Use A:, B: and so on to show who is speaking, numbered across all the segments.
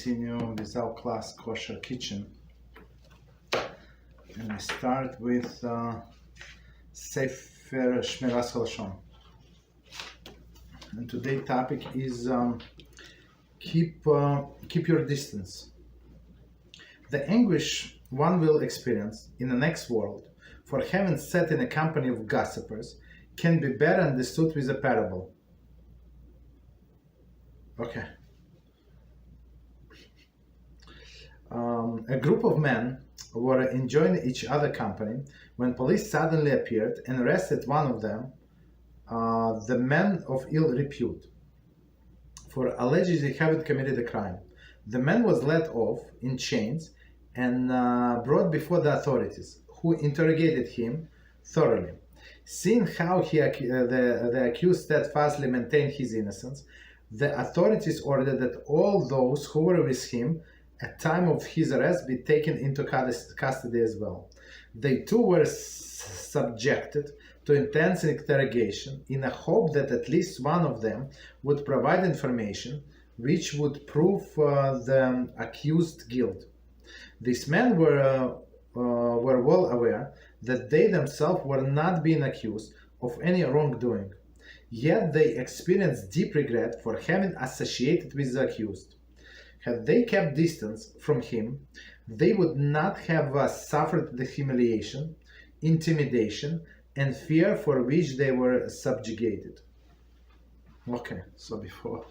A: continue with our class Kosher Kitchen, and we start with Sefer Shmiras Haloshon. And today's topic is keep your distance. The anguish one will experience in the next world for having sat in a company of gossipers can be better understood with a parable. Okay. A group of men were enjoying each other's company when police suddenly appeared and arrested one of them, the man of ill repute, for allegedly having committed a crime. The man was led off in chains and brought before the authorities, who interrogated him thoroughly. Seeing how the accused steadfastly maintained his innocence, the authorities ordered that all those who were with him at time of his arrest be taken into custody as well. They too were subjected to intense interrogation in a hope that at least one of them would provide information which would prove the accused guilt. These men were well aware that they themselves were not being accused of any wrongdoing, yet they experienced deep regret for having associated with the accused. Had they kept distance from him, they would not have suffered the humiliation, intimidation, and fear for which they were subjugated. Okay, so before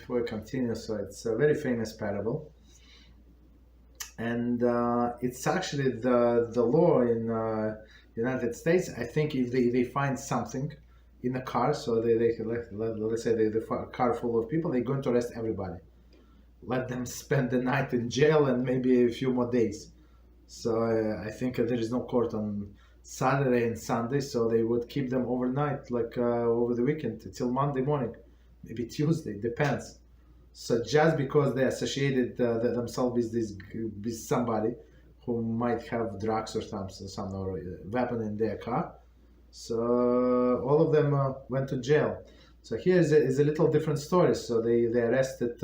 A: we continue, so it's a very famous parable, and it's actually the law in United States. I think if they find something in a car, so let's say the car full of people, they're going to arrest everybody. Let them spend the night in jail and maybe a few more days. So I think there is no court on Saturday and Sunday, so they would keep them overnight, like over the weekend until Monday morning, maybe Tuesday, depends. So just because they associated themselves with somebody who might have drugs or some or weapon in their car, so all of them went to jail. So here is a little different story. So they arrested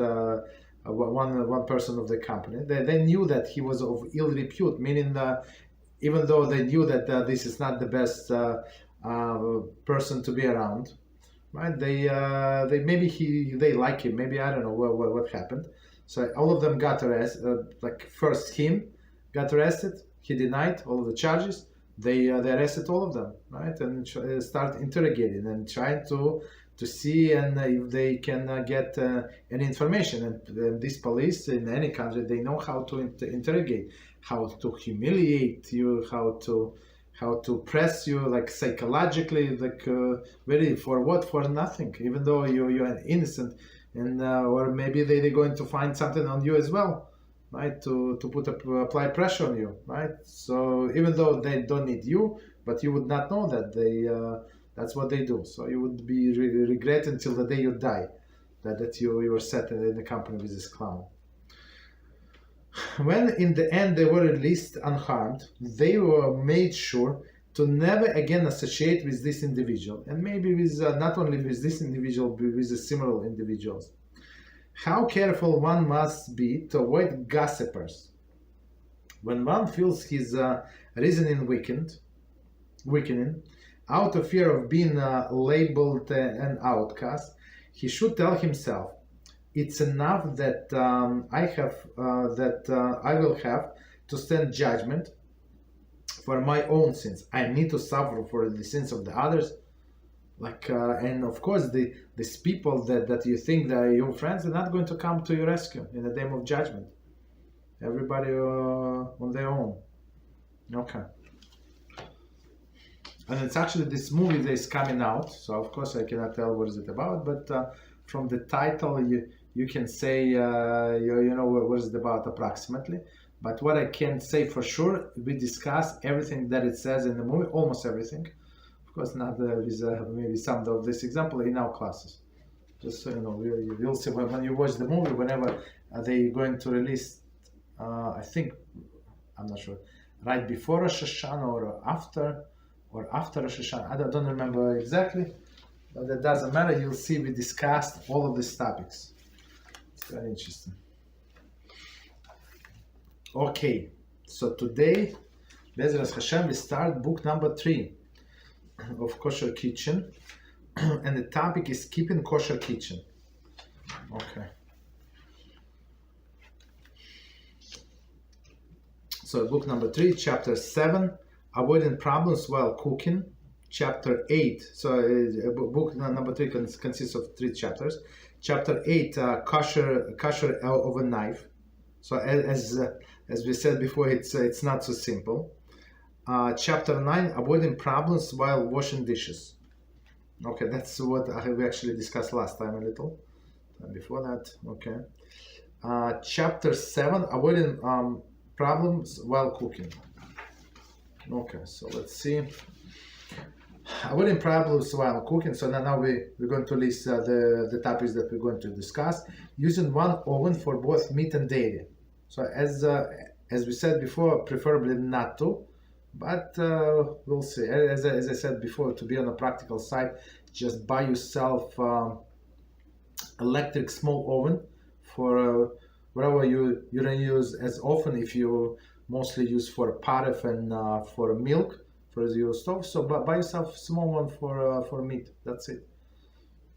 A: one person of the company. They knew that he was of ill repute, meaning even though they knew that this is not the best person to be around, right? They like him. Maybe I don't know what happened. So all of them got arrested. Like first him got arrested. He denied all of the charges. They arrested all of them, right? And start interrogating and trying to see and if they can get any information. And these police in any country, they know how to interrogate, how to humiliate you, how to press you, like psychologically, like very for what? For nothing, even though you're innocent, and or maybe they're going to find something on you as well, right? To apply pressure on you, right? So even though they don't need you, but you would not know that that's what they do. So you would be regret until the day you die that you were set in the company with this clown. When in the end they were released unharmed, they were made sure to never again associate with this individual, and maybe with not only with this individual, but with the similar individuals. How careful one must be to avoid gossipers. When one feels his reasoning weakening, out of fear of being labeled an outcast, he should tell himself, "It's enough that I will have to stand judgment for my own sins. I need to suffer for the sins of the others." Like and of course, these people that you think that are your friends are not going to come to your rescue in the day of judgment. Everybody on their own. Okay. And it's actually this movie that is coming out, so of course I cannot tell what is it about, but from the title you can say you know what is it about approximately. But what I can say for sure, we discuss everything that it says in the movie, almost everything. Of course, not with maybe some of this example in our classes. Just so you know, you'll see when you watch the movie, whenever they're going to release, I think, I'm not sure, right before Rosh Hashanah or after Rosh Hashanah. I don't remember exactly, but that doesn't matter. You'll see we discussed all of these topics. It's very interesting. Okay, so today, Beezrat HaShem, we start book number 3 of Kosher Kitchen, and the topic is keeping kosher kitchen. Okay. So book number 3, chapter 7, avoiding problems while cooking. Chapter 8, so book number 3 consists of 3 chapters. Chapter 8, kosher oven knife. So as we said before, it's not so simple. Chapter 9, avoiding problems while washing dishes. Okay, that's what we actually discussed last time a little. Before that, okay. Chapter 7, avoiding problems while cooking. Okay, so let's see. Avoiding problems while cooking. So now we're going to list the topics that we're going to discuss. Using one oven for both meat and dairy. So as we said before, preferably not to, but we'll see. As I said before, to be on a practical side, just buy yourself electric small oven for whatever you don't use as often. If you mostly use for paref and for milk for your stove, so buy yourself a small one for meat. That's it,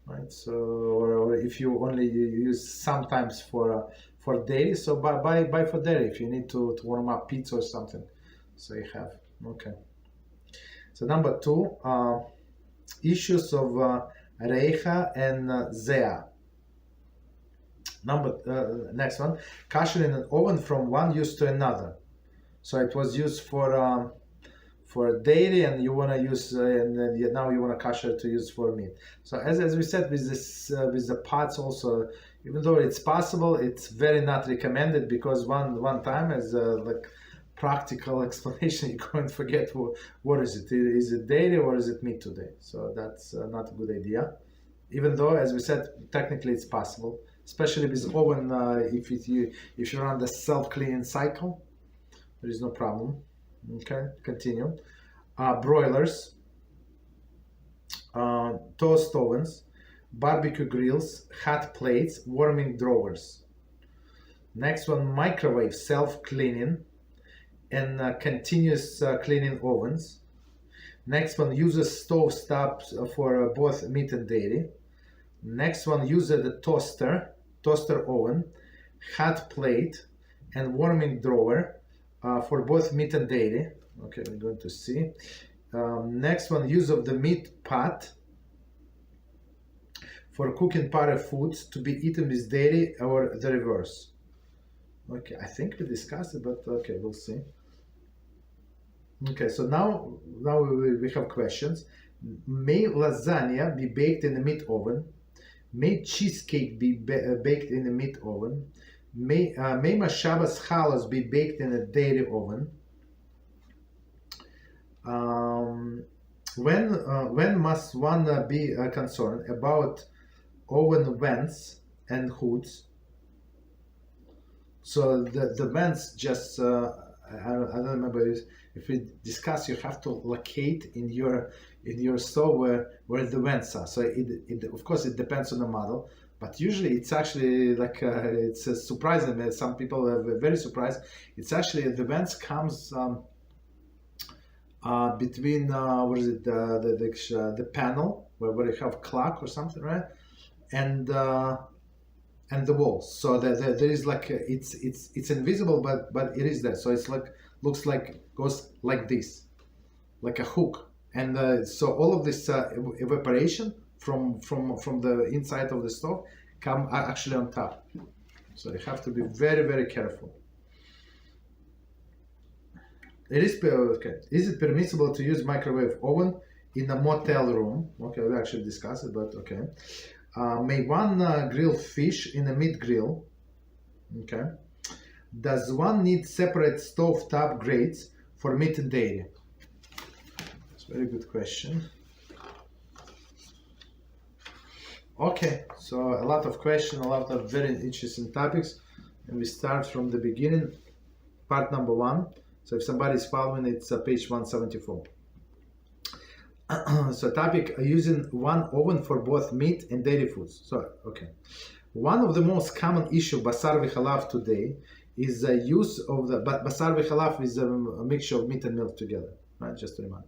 A: right? So or if you only use sometimes for dairy, so buy for dairy if you need to warm up pizza or something. So you have, okay. So number 2, issues of Reicha and Zea. Next one, kosher in an oven from one use to another. So it was used for dairy, and you want to use, and now you want to kosher to use for meat. So as we said with this with the pots also, even though it's possible, it's very not recommended, because one time as like practical explanation, you're going to forget what is it? Is it dairy or is it meat today? So that's not a good idea. Even though, as we said, technically it's possible, especially with oven. If you run the self-cleaning cycle, there is no problem. Okay, continue. Broilers, toast ovens, barbecue grills, hot plates, warming drawers. Next one, microwave, self-cleaning, and continuous cleaning ovens. Next one, uses stove stops for both meat and dairy. Next one, uses the toaster oven, hot plate, and warming drawer for both meat and dairy. Okay, we're going to see. Next one, use of the meat pot for cooking paref foods to be eaten with dairy or the reverse. Okay, I think we discussed it, but okay, we'll see. Okay, so now we have questions. May lasagna be baked in a meat oven? May cheesecake be baked in a meat oven? May Shabbos Halachos be baked in a dairy oven? When must one be concerned about oven vents and hoods? So the vents, just I don't remember if we discussed, you have to locate in your stove where the vents are. So it of course it depends on the model, but usually it's actually like it's surprising. Some people are very surprised. It's actually the vents comes between what is it, the panel where you have clock or something, right, and the walls. So there is like it's invisible, but it is there. So it's like looks like goes like this, like a hook, and so all of this evaporation from the inside of the stove come actually on top. So you have to be very, very careful. It is okay. Is it permissible to use microwave oven in a motel room? Okay, we actually discussed it, but okay. May one grill fish in a meat grill? Okay. Does one need separate stovetop grates for meat and dairy? That's a very good question. Okay, so a lot of questions, a lot of very interesting topics, and we start from the beginning, part number 1. So if somebody's following, it's page 174. So topic, using one oven for both meat and dairy foods. So, okay. One of the most common issue basar v'chalav today is a use of the basar v'chalaf is a mixture of meat and milk together. Right, just to remind.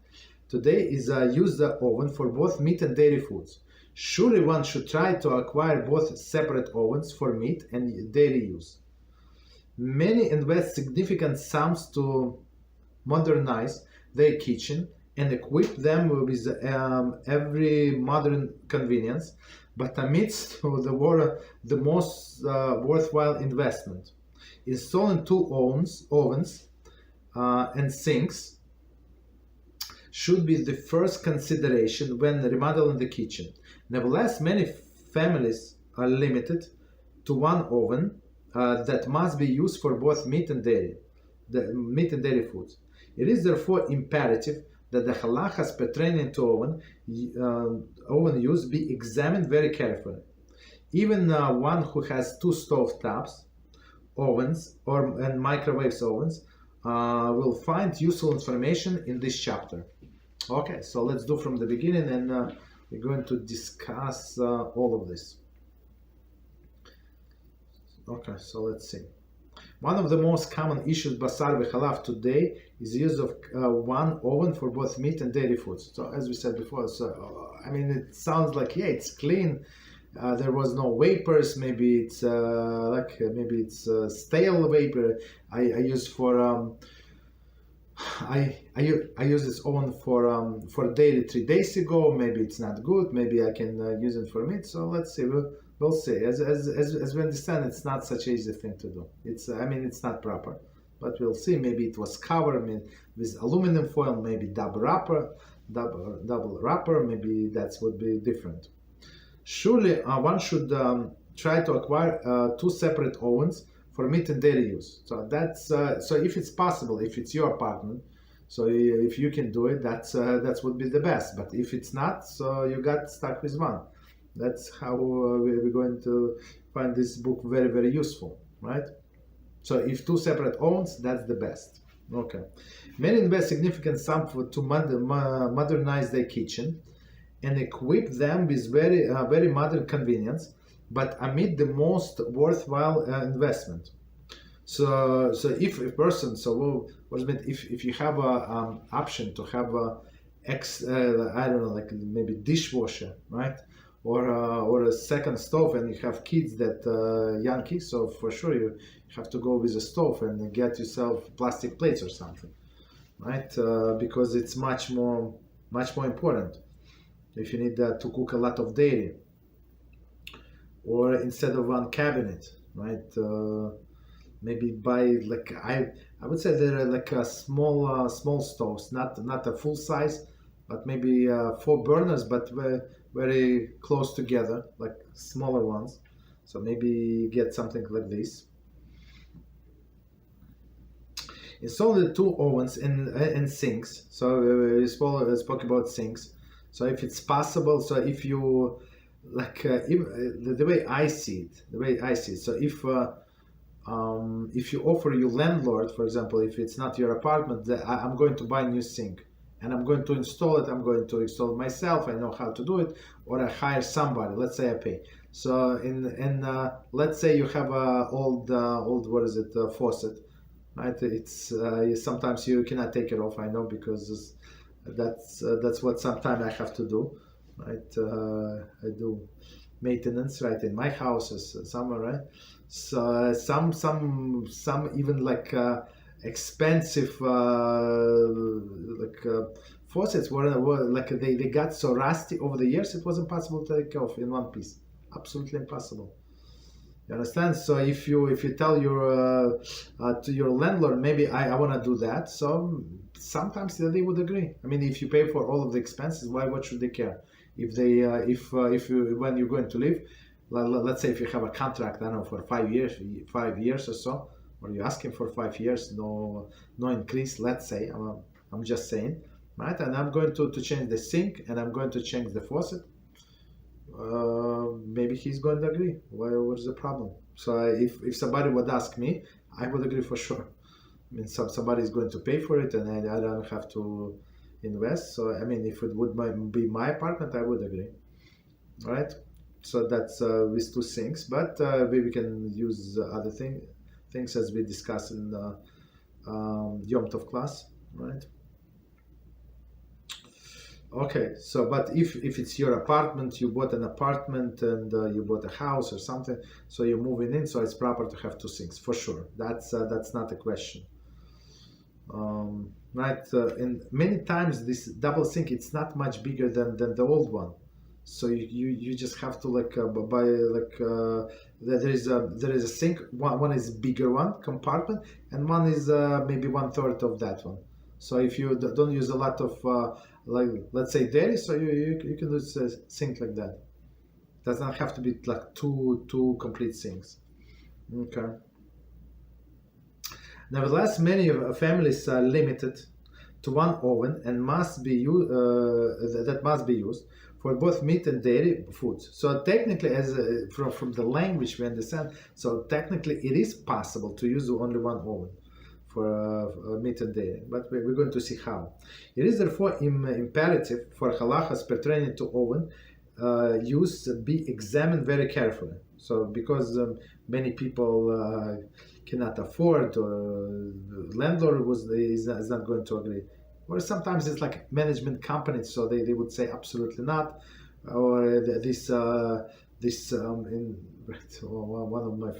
A: Today is use the oven for both meat and dairy foods. Surely one should try to acquire both separate ovens for meat and dairy use. Many invest significant sums to modernize their kitchen and equip them with every modern convenience, but amidst the most worthwhile investment. Installing two ovens and sinks should be the first consideration when remodeling the kitchen. Nevertheless, many families are limited to one oven that must be used for both meat and dairy foods. It is therefore imperative that the halachas pertaining to oven use be examined very carefully. Even one who has two stove tops, ovens, and microwave ovens will find useful information in this chapter. Okay, so let's do from the beginning, and we're going to discuss all of this. Okay, so let's see. One of the most common issues basar v'chalav today is the use of one oven for both meat and dairy foods. So as we said before, I mean, it sounds like, yeah, it's clean. There was no vapors. Maybe it's stale vapor. I use for I use this oven for daily 3 days ago. Maybe it's not good. Maybe I can use it for meat. So let's see. We'll see. As we understand, it's not such an easy thing to do. It's it's not proper, but we'll see. Maybe it was covered with aluminum foil. Maybe double wrapper. Maybe that would be different. Surely one should try to acquire two separate ovens for meat and dairy use. So that's so if it's possible, if it's your apartment, so if you can do it, that would be the best. But if it's not, so you got stuck with one. That's how we're going to find this book very, very useful, right? So if two separate ovens, that's the best. Okay. Many invest significant sum to modernize their kitchen and equip them with very modern convenience, but amid the most worthwhile investment. So if a person, if you have a option to have I don't know, like maybe dishwasher, right, or a second stove, and you have kids young kids, so for sure you have to go with a stove and get yourself plastic plates or something, right? Because it's much more important if you need to cook a lot of dairy, or instead of one cabinet, right? Maybe buy like I would say they're like a small stoves, not a full size, but maybe 4 burners, but very close together, like smaller ones. So maybe get something like this. Install the 2 ovens and sinks. So we spoke about sinks. So if it's possible, so if you the way I see it, so if you offer your landlord, for example, if it's not your apartment, I'm going to buy a new sink and I'm going to install it. I'm going to install it myself. I know how to do it, or I hire somebody. Let's say I pay. So let's say you have a old faucet, right? It's sometimes you cannot take it off. I know, because that's what sometimes I have to do, right? I do maintenance, right, in my house somewhere, right? So some even like expensive faucets were like they got so rusty over the years, it was impossible to take off in one piece. Absolutely impossible. You understand? So if you tell your to your landlord, maybe I want to do that, so sometimes they would agree. I mean, if you pay for all of the expenses, what should they care? If they when you're going to live, let's say if you have a contract, I don't know, for 5 years or so, or you're asking for 5 years, no increase, let's say, I'm just saying, right? And I'm going to change the sink and I'm going to change the faucet. Maybe he's going to agree. What's the problem? So if somebody would ask me, I would agree for sure. I mean, somebody is going to pay for it, and I don't have to invest. So I mean, if it would be my apartment, I would agree, right? So that's with 2 sinks, but we can use other things as we discussed in the Yom Tov class, right? Okay, so but if it's your apartment, you bought an apartment and you bought a house or something, so you're moving in, so it's proper to have two sinks for sure. That's not a question, right? And many times this double sink, it's not much bigger than the old one, so you just have to buy there is a sink. One is bigger one compartment, and one is maybe 1/3 of that one. So if you don't use a lot of let's say dairy, so you can use a sink like that. Does not have to be like two complete sinks. Okay. Nevertheless, many families are limited to one oven and must be that must be used for both meat and dairy foods. So technically, as from the language we understand, so technically it is possible to use only one oven for meat and dairy, but we're going to see how. It is therefore imperative for halachas pertaining to oven use be examined very carefully. So because many people cannot afford, or landlord is not going to agree, or sometimes it's like management companies, so they would say absolutely not, or one of my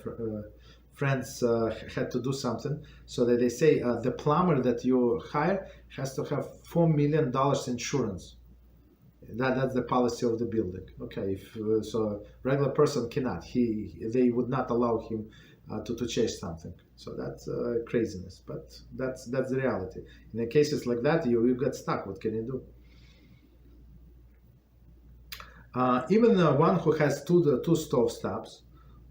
A: friends had to do something, so that they say the plumber that you hire has to have $4 million insurance. That's the policy of the building. Okay, if so regular person cannot, they would not allow him to change something. So that's craziness, but that's the reality. In the cases like that, you get stuck. What can you do? Even one who has two stove tops,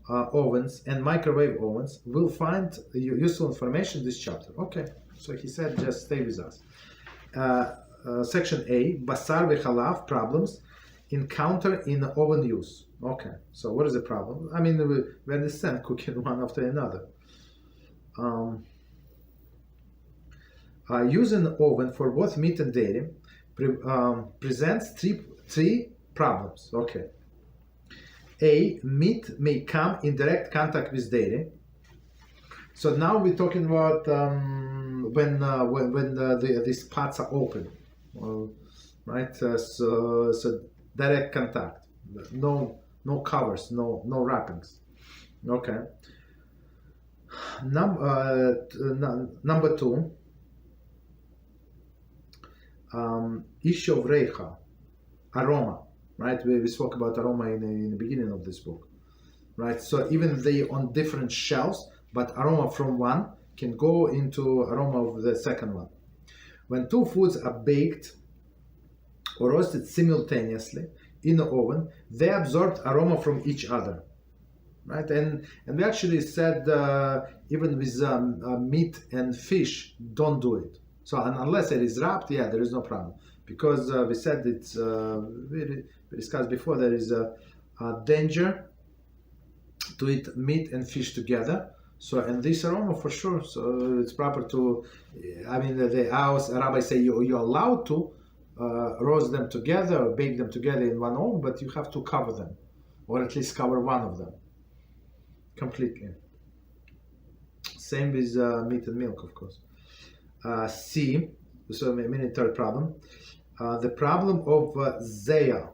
A: ovens and microwave ovens will find useful information in this chapter. Okay, so he said just stay with us. Section A, basar v'chalav, problems encountered in oven use. Okay, so what is the problem? I mean, we understand cooking one after another. Using an oven for both meat and dairy presents three problems. Okay. A, meat may come in direct contact with dairy. So now we're talking about when these pots are open, right? So direct contact, no covers, no wrappings. Okay. Number two, issue of Reicha, Aroma. Right, we spoke about Aroma in the beginning of this book, right? So even they on different shelves, but Aroma from one can go into Aroma of the second one. When two foods are baked or roasted simultaneously in the oven, they absorb Aroma from each other, right? And we actually said even with meat and fish, don't do it. So unless it is wrapped, yeah, there is no problem. Because we said it's we discussed before, there is a danger to eat meat and fish together. So, and this Aroma for sure. So it's proper to, I mean, the Rabbi say you're allowed to roast them together or bake them together in one oven, but you have to cover them, or at least cover one of them completely. Same with meat and milk, of course. C, so meaning third problem. The problem of Zeya,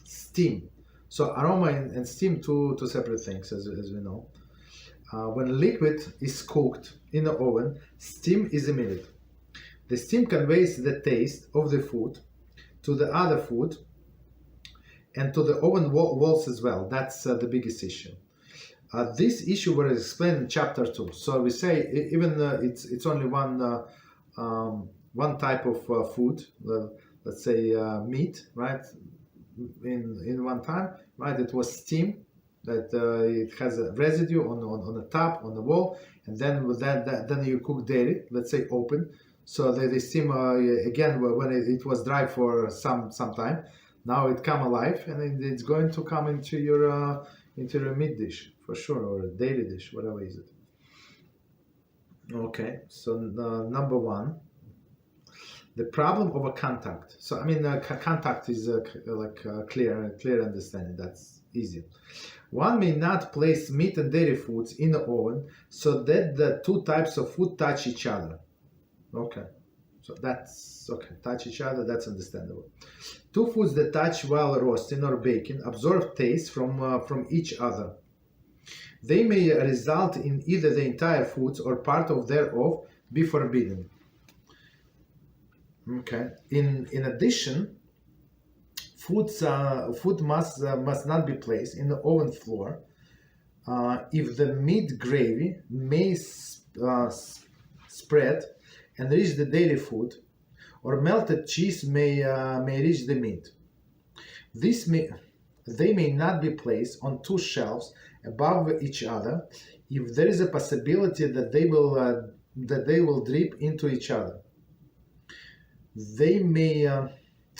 A: steam. So Aroma and steam, two separate things, as we know. When liquid is cooked in the oven, steam is emitted. The steam conveys the taste of the food to the other food and to the oven walls as well. That's the biggest issue. This issue was explained in chapter 2. So we say even it's only one type of food, let's say meat, right? In one time, right? It was steam, that it has a residue on the top, on the wall, and then with then you cook dairy, let's say open. So the steam again when it was dry for some time, now it come alive and it's going to come into your meat dish for sure, or a dairy dish, whatever is it. Okay, so number one, the problem of a contact. So I mean, contact is like clear understanding. That's easy. One may not place meat and dairy foods in the oven so that the two types of food touch each other. Okay, so that's okay. Touch each other, that's understandable. Two foods that touch while roasting or baking absorb taste from each other. They may result in either the entire foods or part of thereof be forbidden. Okay. In addition, food must not be placed in the oven floor if the meat gravy may spread and reach the dairy food, or melted cheese may reach the meat. They may not be placed on two shelves above each other if there is a possibility that they will drip into each other. They may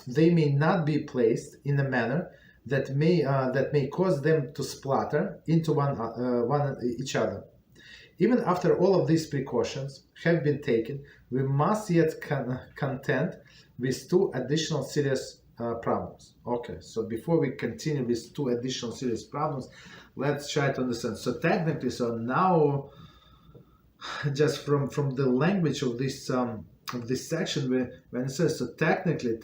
A: not be placed in a manner that may cause them to splatter into one each other. Even after all of these precautions have been taken, we must yet contend with two additional serious problems. Okay, so before we continue with two additional serious problems, let's try to understand. So technically, so now, just from the language of this section, when it says, so technically,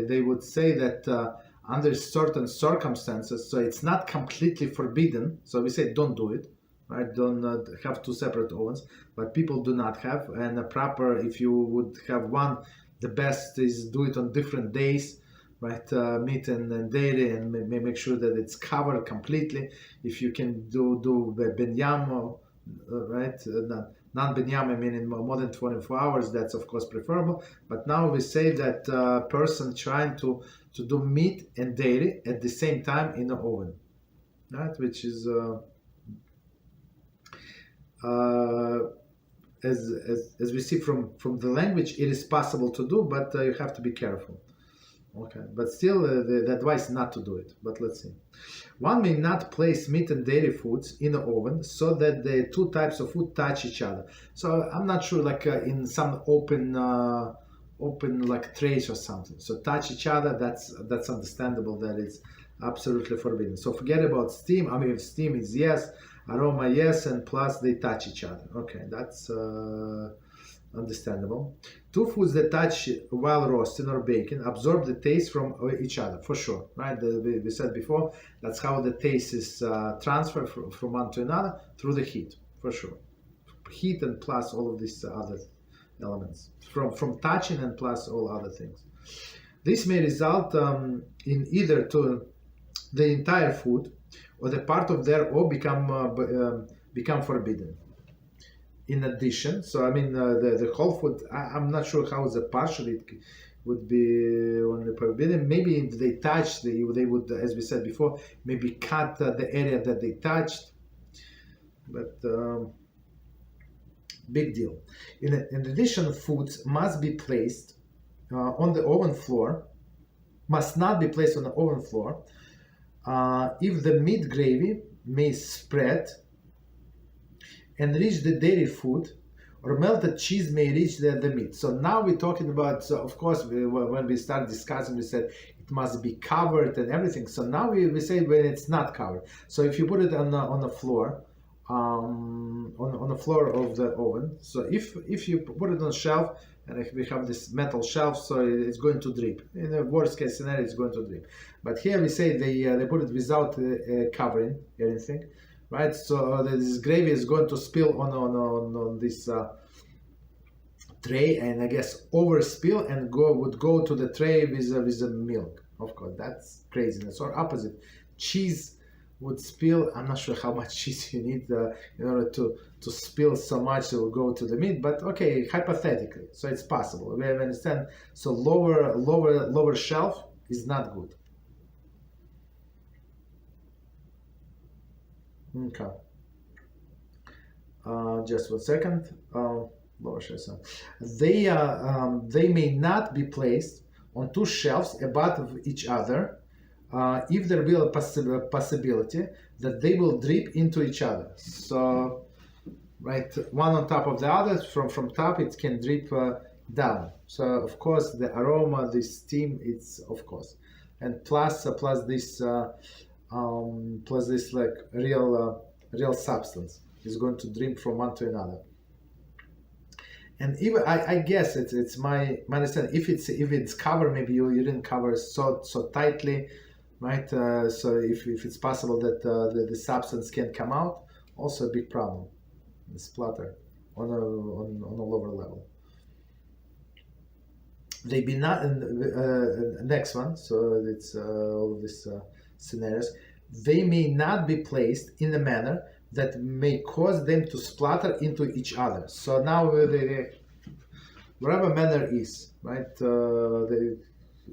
A: they would say that under certain circumstances, so it's not completely forbidden. So we say don't do it. Right, don't have two separate ovens, but people do not have, and a proper, if you would have one, the best is do it on different days, right, meat and dairy, and make sure that it's covered completely. If you can do benyam, right, non-benyam, meaning more than 24 hours, that's of course preferable. But now we say that person trying to do meat and dairy at the same time in the oven, right, which is as we see from the language, it is possible to do, but you have to be careful. Okay, but still the advice not to do it. But let's see. One may not place meat and dairy foods in the oven so that the two types of food touch each other. So I'm not sure, like in some open like trays or something. So touch each other, that's understandable that it's absolutely forbidden. So forget about steam. I mean, if steam is yes, aroma yes, and plus they touch each other. Okay, that's understandable. Two foods that touch while roasting or baking absorb the taste from each other, for sure, right? We said before, that's how the taste is transferred from one to another, through the heat, for sure. Heat and plus all of these other elements, from touching and plus all other things. This may result in either to the entire food or the part of thereof become forbidden. In addition, so I mean the whole food, I'm not sure how the partially it would be only forbidden. Maybe if they touched, they would, as we said before, maybe cut the area that they touched. But big deal. In addition, foods must be placed on the oven floor, must not be placed on the oven floor if the meat gravy may spread and reach the dairy food, or melted cheese may reach the meat. So now we're talking about, so of course, when we start discussing, we said it must be covered and everything. So now we say when it's not covered. So if you put it on the floor, on the floor of the oven. So if you put it on a shelf, and we have this metal shelf, so it's going to drip. In the worst case scenario, it's going to drip. But here we say they put it without covering anything, right? So this gravy is going to spill on this tray, and I guess overspill and would go to the tray with the milk. Of course, that's craziness. Or opposite, cheese would spill. I'm not sure how much cheese you need in order to spill so much it will go to the meat, but okay, hypothetically, so it's possible. We understand. So lower shelf is not good. Okay. Just 1 second. Lower shelf. They may not be placed on two shelves above each other. If there will a possibility that they will drip into each other. So, right, one on top of the other, from top it can drip down. So, of course, the aroma, the steam, it's of course. And plus this plus this like real substance is going to drip from one to another. And even I guess it's my understanding, if it's covered, maybe you didn't cover so tightly, right? So if it's possible that the substance can come out, also a big problem, the splatter on a lower level. They be not in the next one. So it's all of these scenarios. They may not be placed in a manner that may cause them to splatter into each other. So now whatever manner is, right?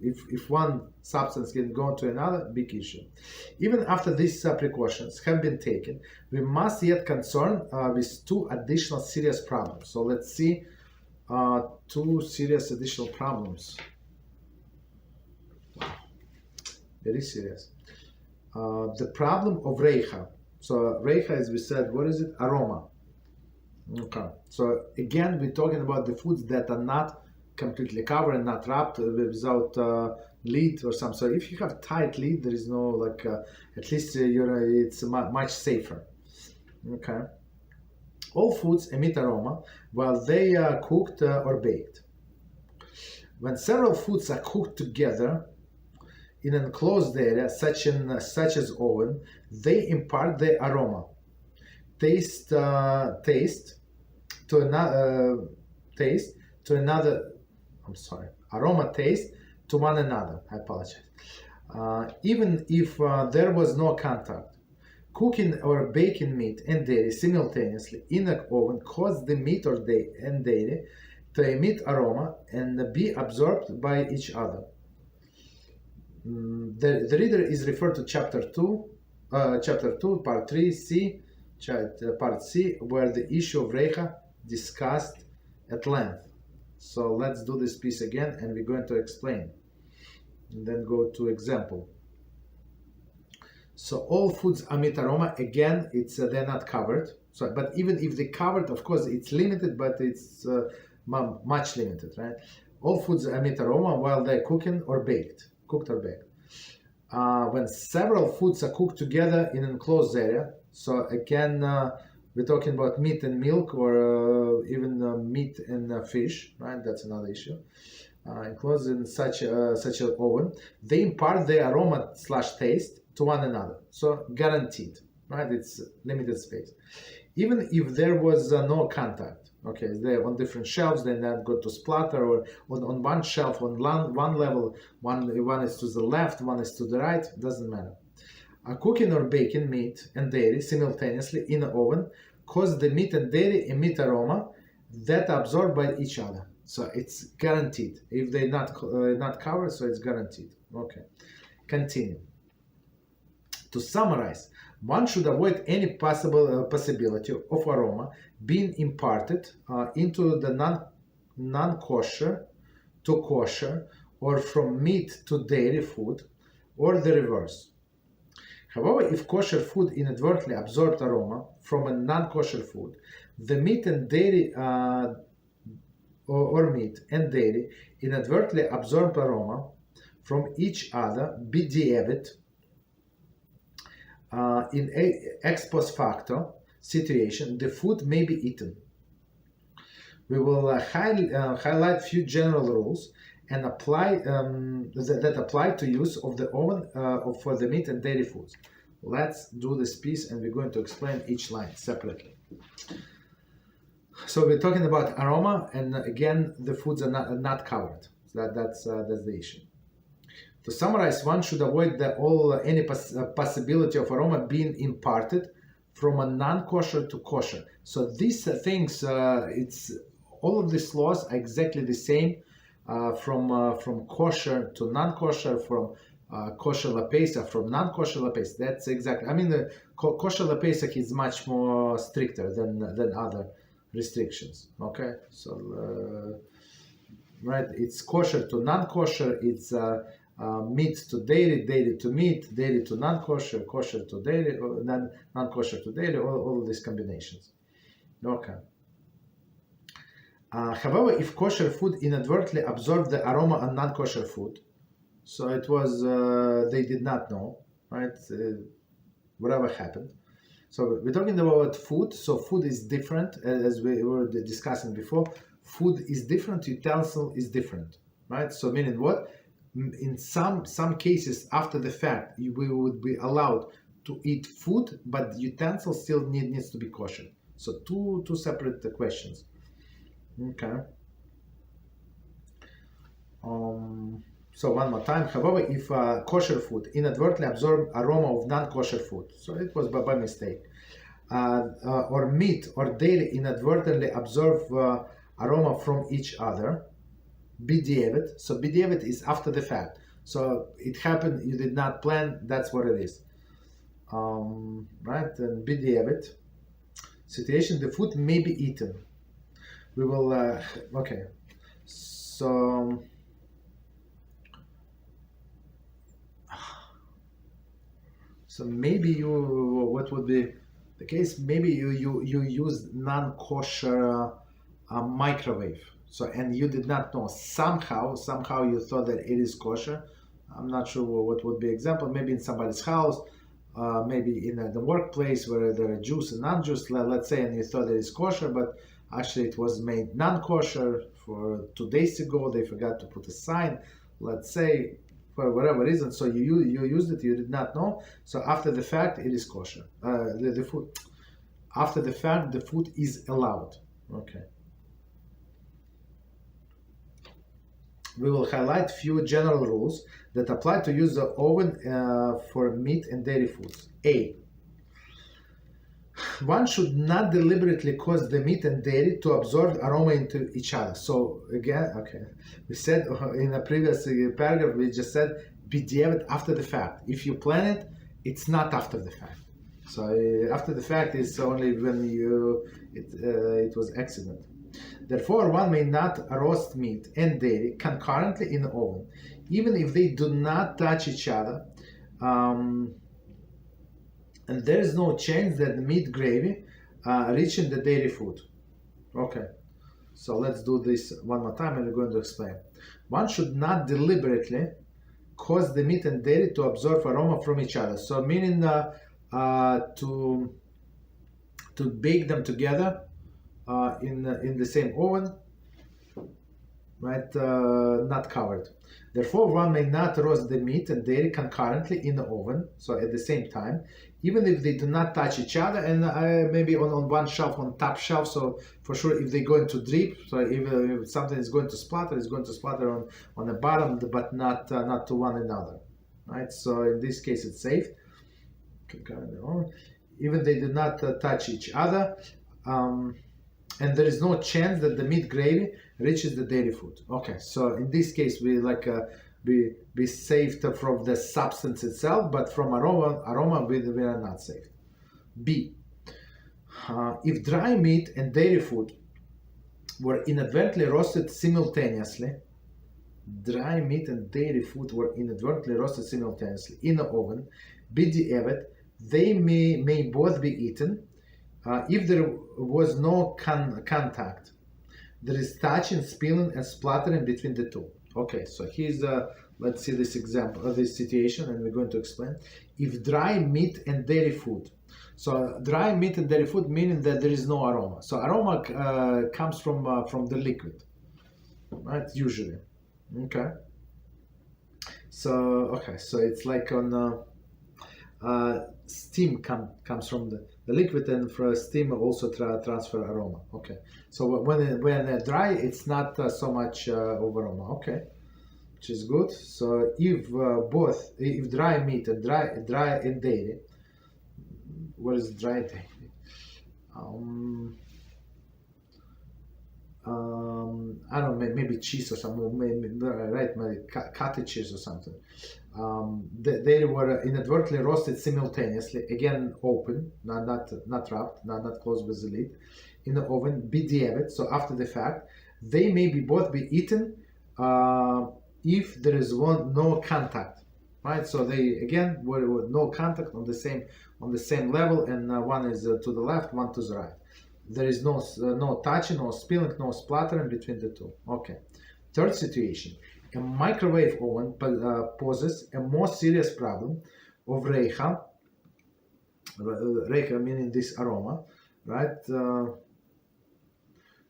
A: If one substance can go into another, big issue. Even after these precautions have been taken, we must yet concern with two additional serious problems. So let's see two serious additional problems. Wow. Very serious. The problem of Reicha. So Reicha, as we said, what is it? Aroma. Okay. So again, we're talking about the foods that are not completely covered and not wrapped without lid or something. So if you have tight lid, there is no like at least it's much safer. Okay. All foods emit aroma while they are cooked or baked. When several foods are cooked together in an enclosed area, such as oven, they impart their aroma. Taste to another. I'm sorry. Aroma taste to one another. I apologize. Even if there was no contact, cooking or baking meat and dairy simultaneously in an oven cause the meat and dairy to emit aroma and be absorbed by each other. The reader is referred to chapter 2, part 3, C, part C, where the issue of Reicha discussed at length. So let's do this piece again, and we're going to explain. And then go to example. So all foods emit aroma. Again, they're not covered. So, but even if they covered, of course, it's limited, but it's much limited, right? All foods emit aroma while they're cooked or baked. When several foods are cooked together in an enclosed area, so again, we're talking about meat and milk, or even meat and fish, right? That's another issue. Enclosed in such an oven, they impart their aroma / taste to one another. So guaranteed, right? It's limited space. Even if there was no contact, okay, they're on different shelves, they're not going to splatter, or on one shelf, on one level, one is to the left, one is to the right, doesn't matter. Cooking or baking meat and dairy simultaneously in an oven cause the meat and dairy emit aroma that are absorbed by each other. So it's guaranteed. If they're not covered, so it's guaranteed. Okay, continue. To summarize, one should avoid any possibility of aroma being imparted into the non-kosher to kosher, or from meat to dairy food, or the reverse. However, if kosher food inadvertently absorbed aroma from a non-kosher food, the meat and dairy or meat and dairy inadvertently absorb aroma from each other b'di'evet, in a ex post facto situation, the food may be eaten. We will highlight few general rules and apply that apply to use of the oven for the meat and dairy foods. Let's do this piece, and we're going to explain each line separately. So we're talking about aroma, and again, the foods are not covered. So that's the issue. To summarize, one should avoid any possibility of aroma being imparted from a non-kosher to kosher. So these things, all of these laws are exactly the same, from kosher to non-kosher, from kosher lapesach from non-kosher lapesach. That's exactly. I mean, the kosher lapesach is much more stricter than other restrictions. Okay, so right, it's kosher to non-kosher. It's meat to dairy, dairy to meat, dairy to non-kosher, kosher to dairy, non-kosher to dairy. All of these combinations. Okay. However, if kosher food inadvertently absorbed the aroma on non-kosher food, so it was they did not know, right? Whatever happened. So we're talking about food. So food is different, as we were discussing before. Food is different, utensil is different, right? So meaning what? In some cases, after the fact, we would be allowed to eat food, but utensil still needs to be kosher. So two separate questions. Okay. So one more time. However, if kosher food inadvertently absorb aroma of non-kosher food, so it was by mistake, or meat or dairy inadvertently absorb aroma from each other, b'diavad. So b'diavad is after the fact. So it happened, you did not plan, that's what it is. Right, and b'diavad situation, the food may be eaten. We will, okay. So maybe what would be the case? Maybe you use non-kosher microwave. So, and you did not know, somehow you thought that it is kosher. I'm not sure what would be example. Maybe in somebody's house, maybe in the workplace where there are Jews and non-Jews, let's say, and you thought it is kosher, but actually it was made non-kosher for 2 days ago. They forgot to put a sign, let's say, for whatever reason. So you used it, you did not know. So after the fact, it is kosher. The food, after the fact, the food is allowed. Okay. We will highlight few general rules that apply to use the oven for meat and dairy foods. A. One should not deliberately cause the meat and dairy to absorb aroma into each other. So again, okay, we said in a previous paragraph, we just said b'diavad after the fact. If you plan it, it's not after the fact. So after the fact is only when it was accident. Therefore, one may not roast meat and dairy concurrently in the oven, even if they do not touch each other, and there is no chance that the meat gravy reaching the dairy food. Okay, so let's do this one more time and we're going to explain. One should not deliberately cause the meat and dairy to absorb aroma from each other. So meaning to bake them together in the same oven, right? Not covered. Therefore, one may not roast the meat and dairy concurrently in the oven, so at the same time, even if they do not touch each other, and maybe on one shelf, on top shelf. So for sure, if they go into drip, so if something is going to splatter, it's going to splatter on the bottom, but not to one another, right? So in this case, it's safe. Even they do not touch each other. And there is no chance that the meat gravy reaches the dairy food. Okay, so in this case, we be saved from the substance itself, but from aroma we are not saved. B. If dry meat and dairy food were inadvertently roasted simultaneously, dry meat and dairy food were inadvertently roasted simultaneously in the oven, b'diavad, they may both be eaten. If there was no contact, there is touching, spilling, and splattering between the two. Okay, so here's let's see this example of this situation, and we're going to explain. If dry meat and dairy food, so dry meat and dairy food meaning that there is no aroma. So aroma comes from the liquid, right? Usually, okay. So it's like on steam comes from the liquid, and for steam also transfer aroma. Okay, so when dry, it's not so much of aroma. Okay, which is good. So if dry meat and dry and dairy, what is dry dairy? I don't know, maybe cheese or something, maybe cottage cheese or something. They were inadvertently roasted simultaneously, again open, not wrapped, not closed with the lid, in the oven, b'diavad, so after the fact. They may both be eaten if there is no contact, right? So they again were no contact on the same level, and one is to the left, one to the right. There is no touching, no spilling, no splattering between the two. Okay. Third situation. A microwave oven poses a more serious problem of Reicha. Reicha meaning this aroma, right?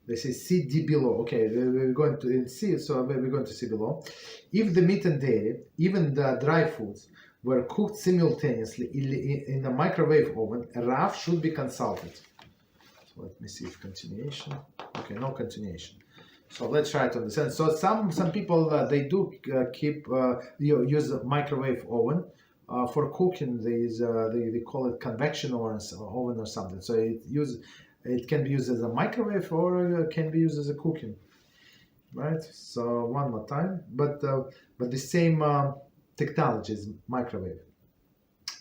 A: They say see D below. Okay, we're going to see, so we're going to see below. If the meat and dairy, even the dry foods, were cooked simultaneously in a microwave oven, a Rav should be consulted. So let me see if continuation. Okay, no continuation. So let's try to understand. So some people they do keep use a microwave oven for cooking. They call it convection oven or something. So it can be used as a microwave or it can be used as a cooking, right? So one more time, but the same technology is microwave.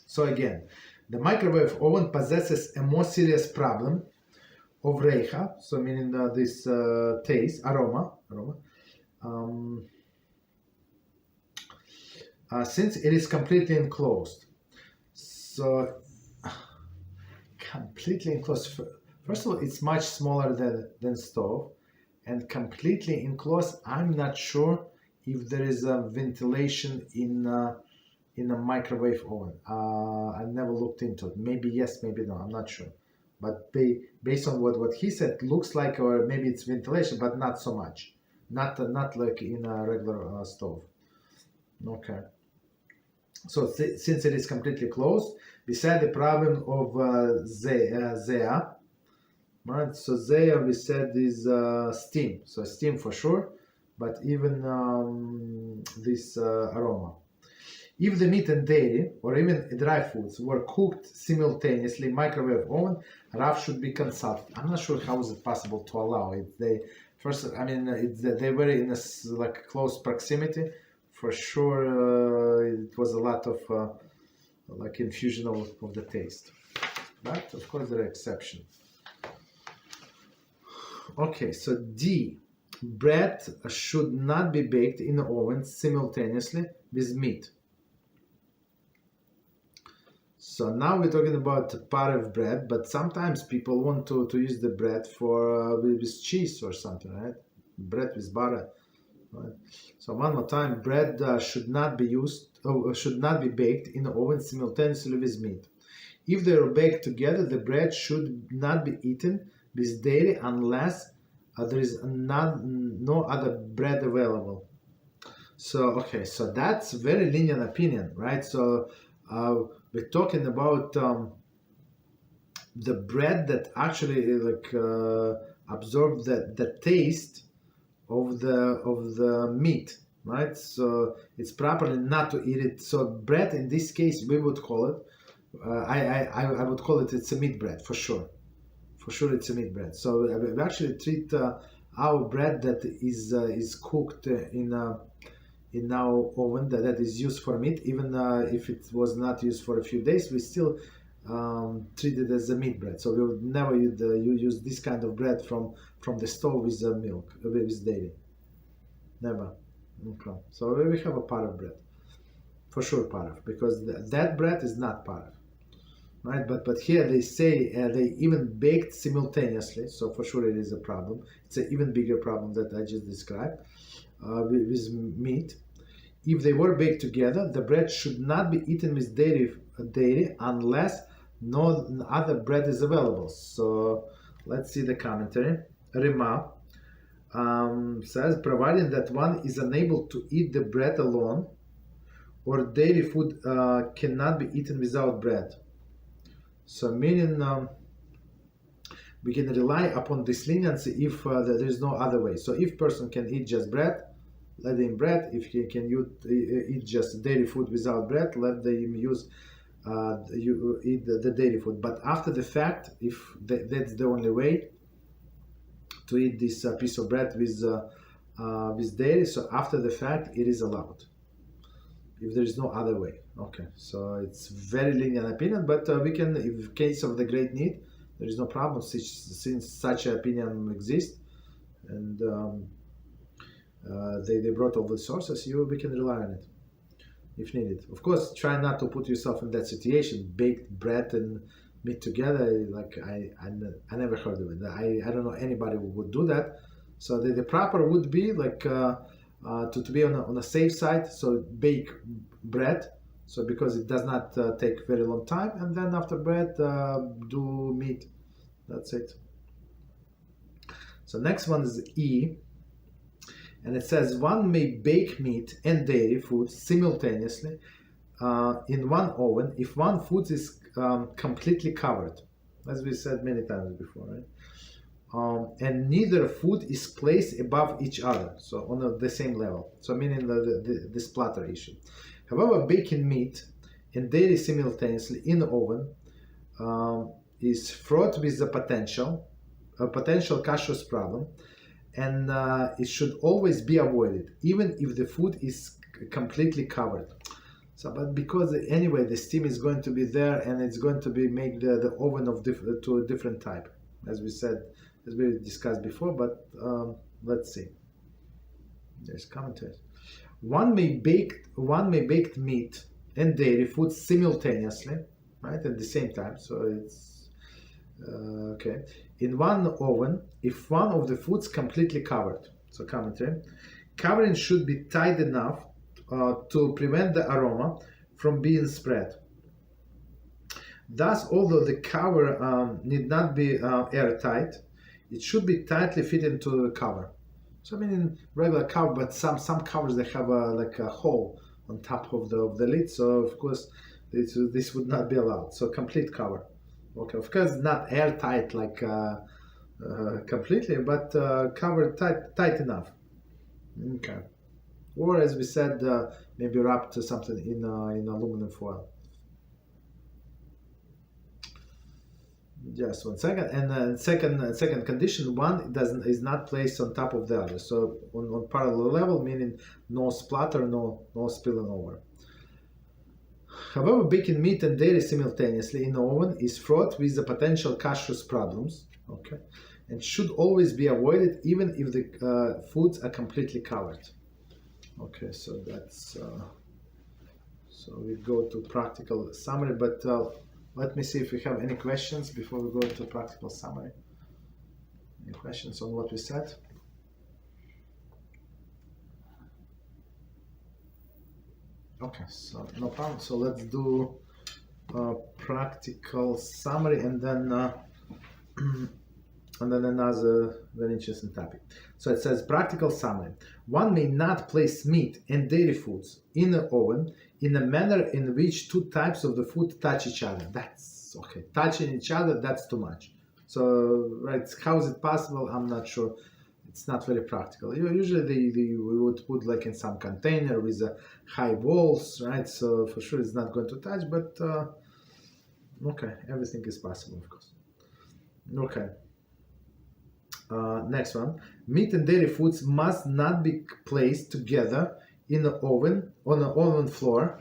A: So again, the microwave oven possesses a more serious problem of Reicha, so meaning this taste, aroma, since it is completely enclosed. So completely enclosed. First of all, it's much smaller than stove, and completely enclosed. I'm not sure if there is a ventilation in a microwave oven. I never looked into it. Maybe yes, maybe no. I'm not sure. But based on what he said, looks like, or maybe it's ventilation, but not so much. Not like in a regular stove. Okay. So since it is completely closed, beside the problem of Zea, right? So Zea we said is steam. So steam for sure, but even this aroma. If the meat and dairy, or even dry foods, were cooked simultaneously in microwave oven, Rav should be consulted. I'm not sure how is it possible to allow it. They were in a like close proximity. For sure, it was a lot of like infusion of the taste. But of course, there are exceptions. Okay, so D. Bread should not be baked in the oven simultaneously with meat. So now we're talking about part of bread, but sometimes people want to use the bread for with cheese or something, right? Bread with butter. Right? So one more time, bread should not be baked in the oven simultaneously with meat. If they are baked together, the bread should not be eaten with dairy unless there is no other bread available. So okay, so that's very lenient opinion, right? So we're talking about the bread that actually absorbs the taste of the meat, right? So it's properly not to eat it. So bread in this case we would call it. I would call it it's a meat bread for sure. For sure, it's a meat bread. So we actually treat our bread that is cooked in our oven that is used for meat, even if it was not used for a few days, we still treat it as a meat bread. So we would never use this kind of bread from the stove with milk, with dairy. Never. Okay. So we have a part of bread, for sure part of, because that bread is not part of. Right, but here they say they even baked simultaneously, so for sure it is a problem. It's an even bigger problem that I just described with meat. If they were baked together, the bread should not be eaten with dairy unless no other bread is available. So let's see the commentary. Rima says, providing that one is unable to eat the bread alone, or dairy food cannot be eaten without bread. So meaning we can rely upon this leniency if there is no other way. So if person can eat just bread, let him bread. If he can eat just dairy food without bread, let him eat the dairy food. But after the fact, if that's the only way to eat this piece of bread with dairy, so after the fact it is allowed. If there is no other way. Okay, so it's very lenient opinion, but we can, in case of the great need, there is no problem since such an opinion exists, and they brought all the sources. We can rely on it if needed. Of course, try not to put yourself in that situation. Baked bread and meat together, like I never heard of it. I don't know anybody who would do that. So the proper would be like to be on a safe side. So bake bread So because it does not take very long time, and then after bread, do meat. That's it. So next one is E, and it says one may bake meat and dairy foods simultaneously in one oven if one food is completely covered, as we said many times before, right? And neither food is placed above each other, so on the same level. So meaning the splatter issue. However, baking meat and dairy simultaneously in the oven is fraught with the potential kashrut problem, and it should always be avoided, even if the food is completely covered. So, but because anyway the steam is going to be there, and it's going to be make the oven to a different type, as we said, as we discussed before. But let's see. There's commentaries. One may bake meat and dairy foods simultaneously, right, at the same time. So it's okay. In one oven, if one of the foods completely covered. So commentary. Covering should be tight enough to prevent the aroma from being spread. Thus, although the cover need not be airtight, it should be tightly fit into the cover. So I mean, in regular cover, but some covers they have like a hole on top of the lid. So of course, this would not be allowed. So complete cover. Okay, of course, not airtight like completely, but covered tight enough. Okay. Or as we said, maybe wrapped to something in aluminum foil. Just 1 second. And second condition, one is not placed on top of the other. So on parallel level, meaning no splatter, no spilling over. However, baking meat and dairy simultaneously in the oven is fraught with the potential kashrut problems. Okay, and should always be avoided, even if the foods are completely covered. Okay, so that's so we go to practical summary, but let me see if we have any questions before we go to practical summary. Any questions on what we said? Okay, so no problem. So let's do practical summary, and then another very interesting topic. So it says practical summary. One may not place meat and dairy foods in the oven in a manner in which two types of the food touch each other. That's okay. Touching each other, that's too much. So, right, how is it possible? I'm not sure. It's not very practical. Usually we would put like in some container with high walls, right? So for sure it's not going to touch, but okay, everything is possible, of course. Okay. Next one. Meat and dairy foods must not be placed together in the oven, on the oven floor.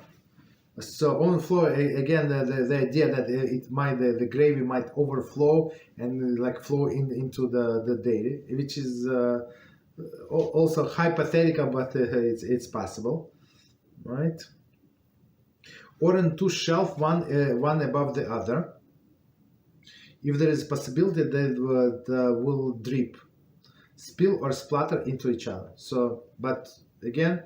A: So oven floor, again, the idea that the gravy might overflow and like flow into the dairy, which is also hypothetical, but it's possible, right? Or on two shelves, one above the other. If there is a possibility that will drip, spill or splatter into each other. So, but again,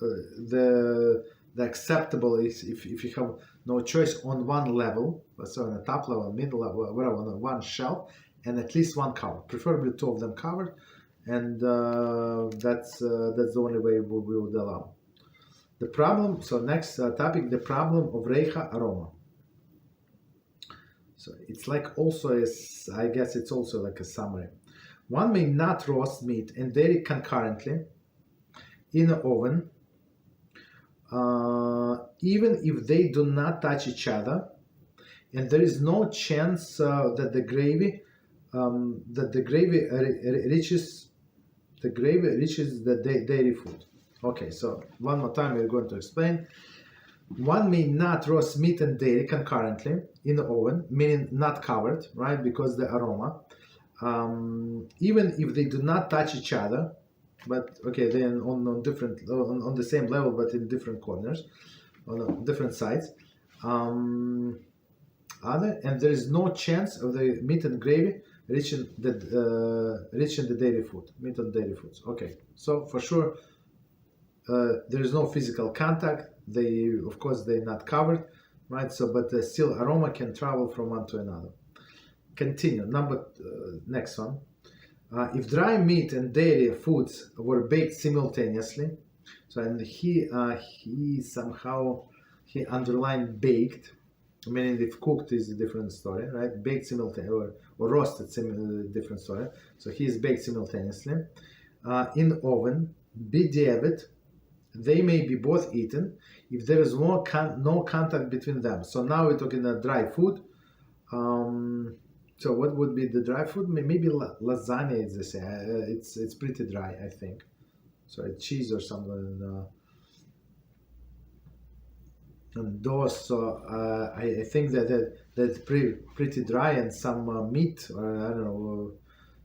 A: the acceptable is if you have no choice on one level, so on the top level, middle level, whatever, on one shelf, and at least one cover, preferably two of them covered, and that's the only way we would allow. The problem. So next topic, the problem of Reicha Aroma. So it's like also I guess it's also like a summary. One may not roast meat and dairy concurrently in the oven, even if they do not touch each other, and there is no chance that the gravy reaches the dairy food. Okay, so one more time we're going to explain. One may not roast meat and dairy concurrently in the oven, meaning not covered, right? Because the aroma, even if they do not touch each other, but okay, then on different on the same level, but in different corners, on different sides. And there is no chance of the meat and gravy reaching the dairy food, meat and dairy foods. Okay, so for sure there is no physical contact. They, of course, they're not covered, right? So, but still, aroma can travel from one to another. Continue. Next one. If dry meat and dairy foods were baked simultaneously, so and he underlined baked, meaning if cooked is a different story, right? Baked simultaneously or roasted different story. So he is baked simultaneously in oven. B'diavad, they may be both eaten if there is no contact between them. So now we're talking about dry food. So what would be the dry food? Maybe lasagna, as they say. It's pretty dry, I think. So cheese or something. And those, so I think that's pretty dry, and some meat, or I don't know,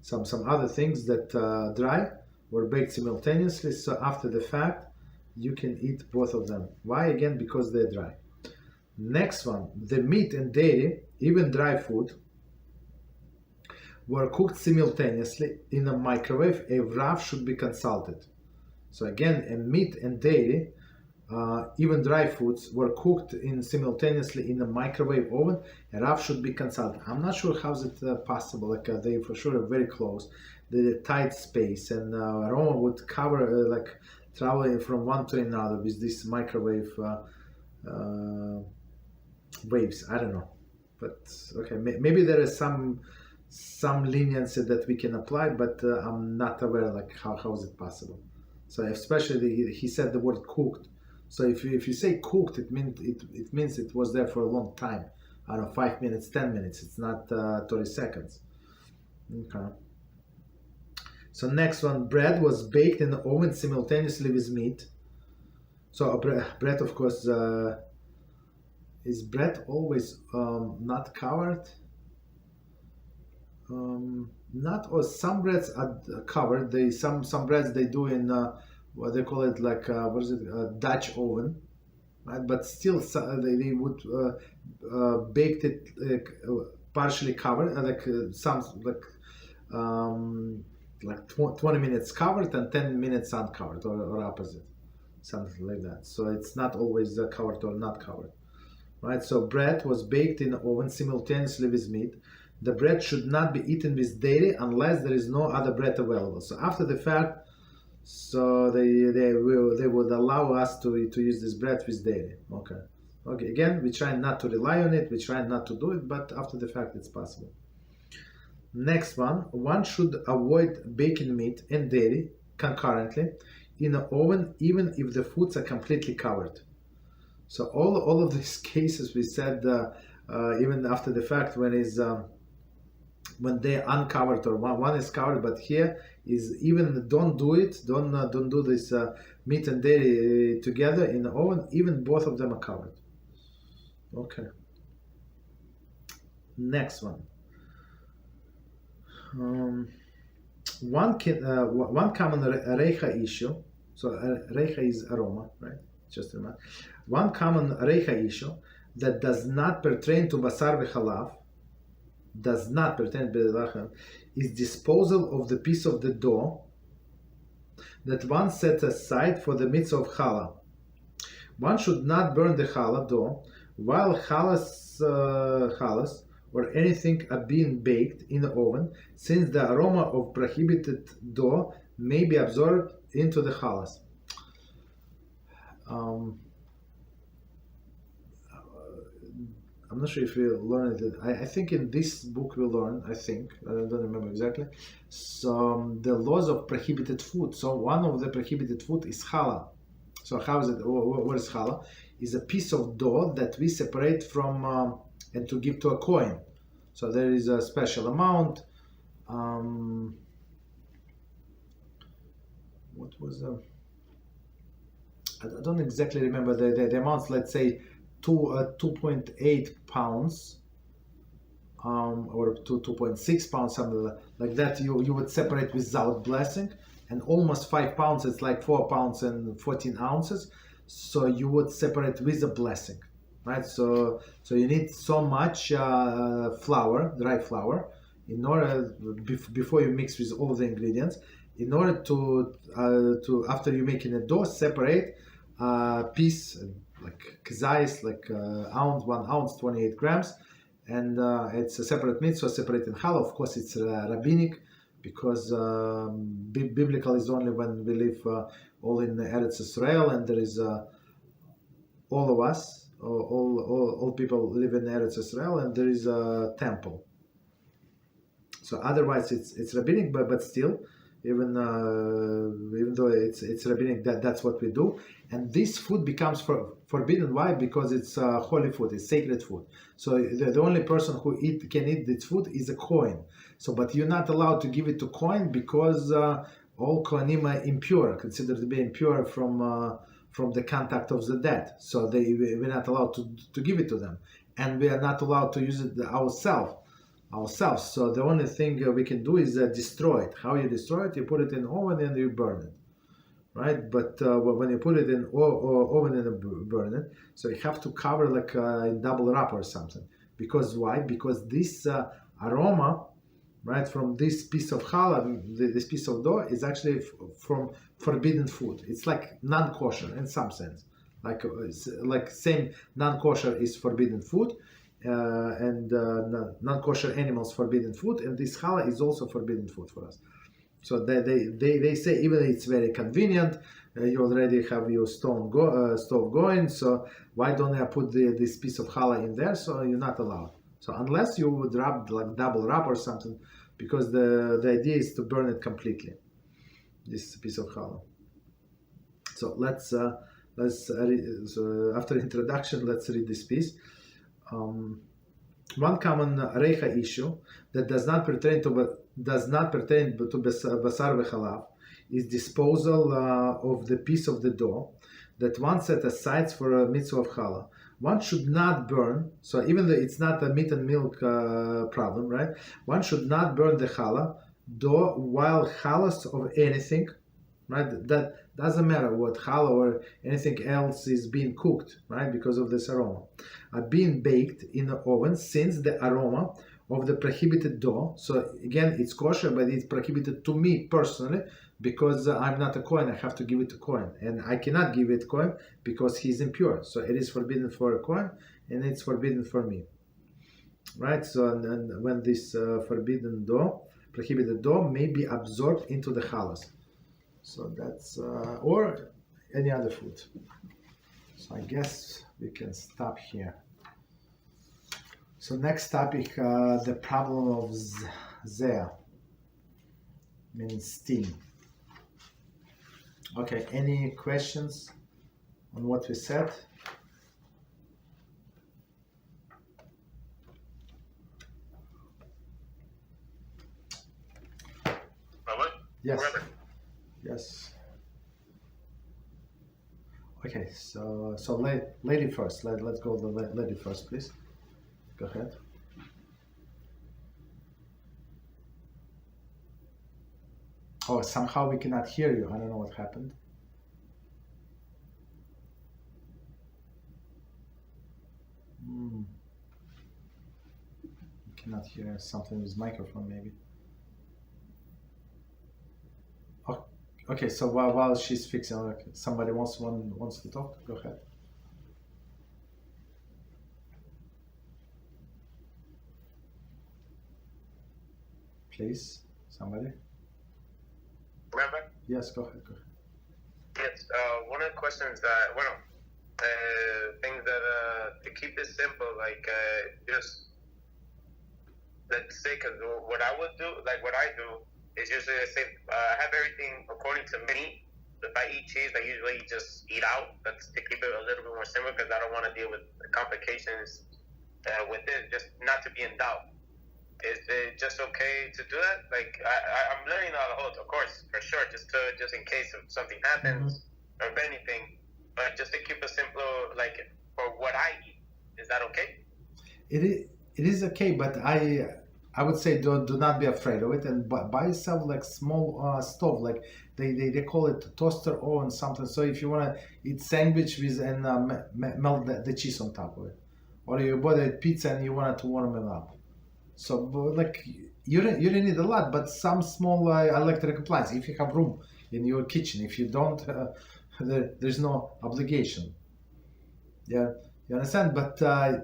A: some other things that dry were baked simultaneously. So after the fact, you can eat both of them. Why? Again, because they're dry. Next one, the meat and dairy, even dry food, were cooked simultaneously in a microwave. A Rav should be consulted. So again, a meat and dairy, even dry foods, were cooked simultaneously in a microwave oven. A Rav should be consulted. I'm not sure how is it possible. Like they for sure are very close. The tight space, and Aroma would cover traveling from one to another with this microwave waves. I don't know, but okay, maybe there is some leniency that we can apply, but I'm not aware how is it possible. So especially he said the word cooked. So if you say cooked, it means it was there for a long time. I don't know, 5 minutes, 10 minutes. It's not 30 seconds. Okay. So next one, bread was baked in the oven simultaneously with meat. So bread, of course, is bread always not covered? Not, or some breads are covered. Some breads they do in what they call it, Dutch oven, right? But still they would bake it partially covered, 20 minutes covered and 10 minutes uncovered, or opposite, something like that. So it's not always covered or not covered, right? So bread was baked in the oven simultaneously with meat. The bread should not be eaten with dairy unless there is no other bread available. So after the fact, so they would allow us to use this bread with dairy. Okay. Again, we try not to rely on it. We try not to do it, but after the fact, it's possible. Next one should avoid baking meat and dairy concurrently in an oven, even if the foods are completely covered. So all of these cases we said, even after the fact, when they're uncovered, or one is covered, but here is even don't do it, don't do this meat and dairy together in the oven, even both of them are covered. Okay. Next one. One common Reicha issue. So Reicha is aroma, right? Just remember. One common Reicha issue that does not pertain to basar v'chalav, is disposal of the piece of the dough that one set aside for the mitzvah of Challah. One should not burn the Challah dough while challahs or anything are being baked in the oven, since the aroma of prohibited dough may be absorbed into the challahs. I'm not sure if we learned it. I think in this book we learned, I don't remember exactly, so the laws of prohibited food. So one of the prohibited food is challah. So how is it? What is challah? Is a piece of dough that we separate from and to give to a coin. So there is a special amount. What was I don't exactly remember the amounts. Let's say 2.8 pounds or 2.6 pounds, something like that. You would separate without blessing, and almost 5 pounds. It's like 4 pounds and 14 ounces. So you would separate with a blessing. Right, so you need so much flour, dry flour, in order before you mix with all the ingredients, in order to after you making a dough, separate piece, like kazayis, like ounce, 1 ounce, 28 grams, and it's a separate mitzvah, separate in Challah. Of course, it's rabbinic, because biblical is only when we live all in Eretz Israel, and there is all of us, all people live in Eretz Israel, and there is a temple. So otherwise, it's rabbinic, but still, even though it's rabbinic, that's what we do. And this food becomes forbidden. Why? Because it's holy food, it's sacred food. So the only person who can eat this food is a Kohen. So, but you're not allowed to give it to Kohen, because all Kohanim are impure, considered to be impure from the contact of the dead. So we're not allowed to give it to them, and we are not allowed to use it ourselves. So the only thing we can do is destroy it. How you destroy it? You put it in oven and you burn it, right? But when you put it in oven and burn it, so you have to cover like a double wrap or something. Because why? Because this aroma, right, from this piece of challah, this piece of dough, is actually from forbidden food. It's like non-kosher in some sense. Like same non-kosher is forbidden food, and non-kosher animals forbidden food, and this challah is also forbidden food for us. So they say, even it's very convenient, you already have your stove going, so why don't I put this piece of challah in there? So you're not allowed. So unless you would wrap like double wrap or something, because the idea is to burn it completely, this piece of challah. So let's after introduction, let's read this piece. One common Reicha issue that does not pertain to basar v'chalav is disposal of the piece of the dough that one set aside for a mitzvah of challah. One should not burn, so even though it's not a meat and milk problem, right? One should not burn the challah dough while halachos of anything, right? That doesn't matter what challah or anything else is being cooked, right? Because of this aroma, are being baked in the oven, since the aroma of the prohibited dough. So again, it's kosher, but it's prohibited to me personally, because I'm not a Kohen. I have to give it to Kohen, and I cannot give it to Kohen because he's impure. So it is forbidden for a Kohen, and it's forbidden for me, right? So and when this forbidden dough, prohibited dough, may be absorbed into the halachos. So that's or any other food. So I guess we can stop here. So next topic, the problem of zeh, means steam. Okay, any questions on what we said?
B: Rabbi?
A: Yes.
B: Rabbi.
A: Yes. Okay, so lady first. Let's go the lady first, please. Go ahead. Oh, somehow we cannot hear you. I don't know what happened. You cannot hear something with microphone, maybe. Oh, okay, so while she's fixing, okay, somebody wants to talk. Go ahead. Please, somebody.
B: Rabbi?
A: Yes, go ahead.
B: Yes, one of the questions that, things that, to keep it simple, like, just, let's say, because what I would do, like what I do, is usually I say, I have everything according to me. If I eat cheese, I usually just eat out. That's to keep it a little bit more simple, because I don't want to deal with the complications with it, just not to be in doubt. Is it just okay to do that? Like, I'm learning Halachos, of course, for sure, just in case if something happens or if anything, but just to keep it simple, like for what I eat, is that okay?
A: It is okay, but I would say do not be afraid of it, and buy yourself like small stove, like they call it toaster oven something. So if you want to eat sandwich with and melt the cheese on top of it, or you bought a pizza and you wanted to warm it up. So like you don't need a lot, but some small electric appliance if you have room in your kitchen. If you don't, there's no obligation. Yeah, you understand? But a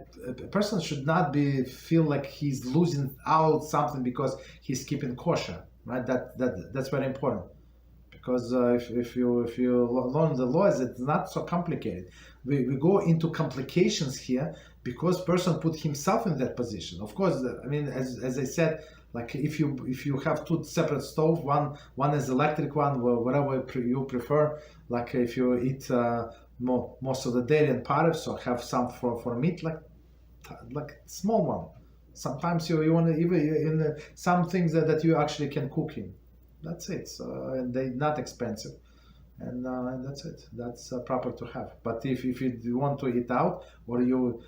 A: person should not feel like he's losing out something because he's keeping kosher, right? That's very important. Because if you learn the laws, it's not so complicated. We go into complications here because person put himself in that position. Of course, I mean, as I said, like if you have two separate stove, one is electric one, whatever you prefer. Like if you eat most of the dairy and parve, so have some for meat, like small one. Sometimes you want to even in some things that you actually can cook in. That's it. So and they're not expensive, and that's it. That's proper to have. But if you want to eat out, or you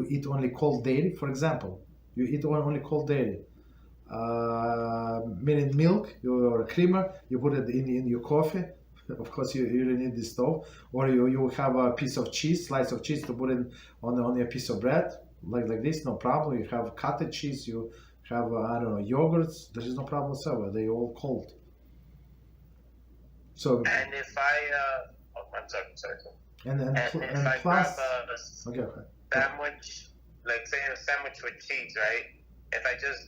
A: eat only cold dairy, for example, you eat only cold dairy, meaning milk or creamer, you put it in your coffee. Of course, you don't need the stove, or you have a piece of cheese, slice of cheese to put in on a piece of bread, like this, no problem. You have cottage cheese, you have I don't know, yogurts. There is no problem whatsoever. They all cold. So
B: And if I, I'm sorry.
A: and
B: And
A: and,
B: if
A: and
B: I
A: plus,
B: grab a
A: okay, okay.
B: sandwich, like say a sandwich with cheese, right? If I just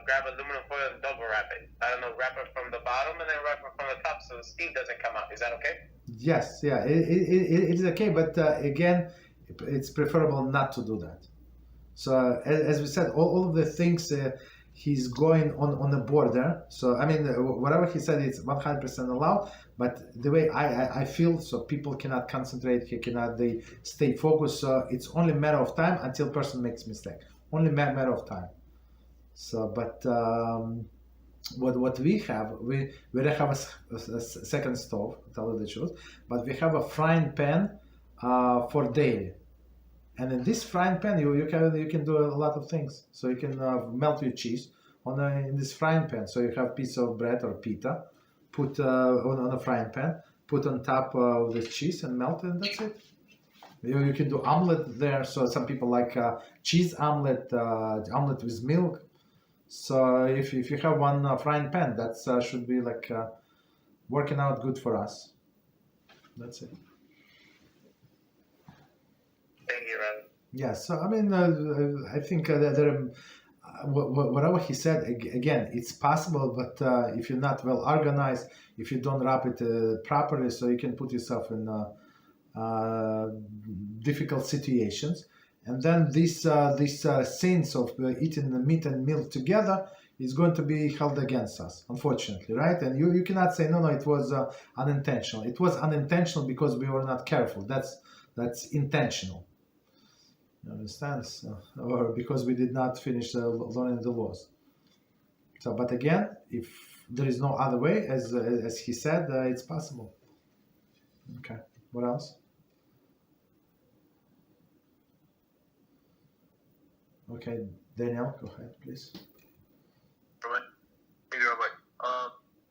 B: grab aluminum foil and double wrap it, I don't know, wrap it from the bottom and then wrap it from the top so the steam doesn't come out. Is that okay?
A: Yes, yeah, it is okay, but again, it's preferable not to do that. So as we said, all of the things he's going on the border. So I mean, whatever he said, it's 100% allowed. But the way I feel, so people cannot concentrate, they stay focused. So it's only a matter of time until person makes mistake. Only matter of time. So, but what we have, we don't have a second stove, to tell you the truth, but we have a frying pan for daily. And in this frying pan, you can do a lot of things. So you can melt your cheese in this frying pan. So you have piece of bread or pita, put on a frying pan, put on top of this cheese and melt it, and that's it. You can do omelet there. So some people like cheese omelet, omelet with milk. So if you have one frying pan, that should be like working out good for us. That's it.
B: Thank you, Rabbi.
A: Yeah. So I mean, I think that whatever he said again, it's possible, but if you're not well organized, if you don't wrap it properly, so you can put yourself in difficult situations. And then this sins of eating the meat and milk together is going to be held against us, unfortunately, right? And you cannot say no, it was unintentional. It was unintentional because we were not careful. That's intentional. You understand? So, or because we did not finish learning the laws. So, but again, if there is no other way, as he said, it's possible. Okay. What else? Okay, Daniel, go ahead, please.
C: Rabbi. Thank you, Rabbi.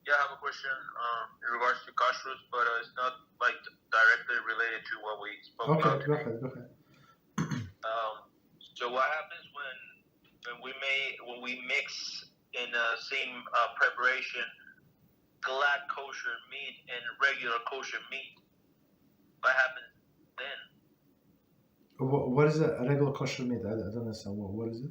C: Yeah, I have a question in regards to Kashrut, but it's not like directly related to what we spoke about
A: Okay,
C: today.
A: go ahead.
C: So what happens when we mix in the same preparation glatt kosher meat and regular kosher meat? What happens then?
A: What is a regular kosher meat? I don't understand. What is it?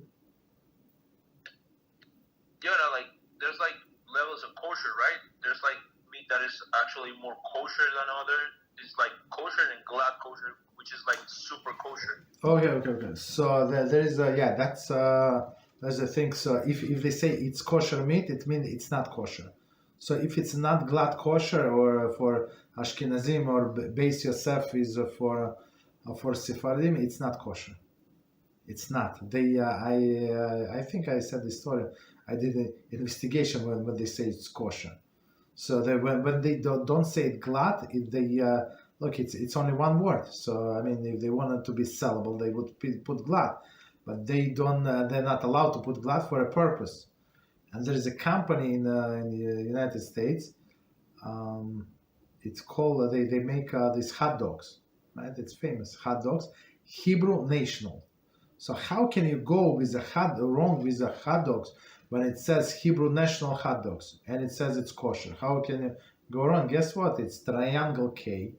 C: You know, like there's like levels of kosher, right? There's like meat that is actually more kosher than others. It's like kosher and glatt kosher, which is like super kosher.
A: Okay. So there is that's a thing. So if they say it's kosher meat, it means it's not kosher. So if it's not glatt kosher, or for Ashkenazim or Beis Yosef is for Sephardim, it's not kosher. It's not. They I think I said the story. I did an investigation when they say it's kosher. So when they don't say it glatt, they look, it's only one word. So I mean, if they wanted to be sellable, they would put glatt, but they don't. They're not allowed to put glatt for a purpose. And there is a company in the United States. It's called. They make these hot dogs, right? It's famous hot dogs, Hebrew National. So how can you go with wrong with the hot dogs when it says Hebrew National hot dogs and it says it's kosher? How can you go wrong? Guess what? It's triangle K.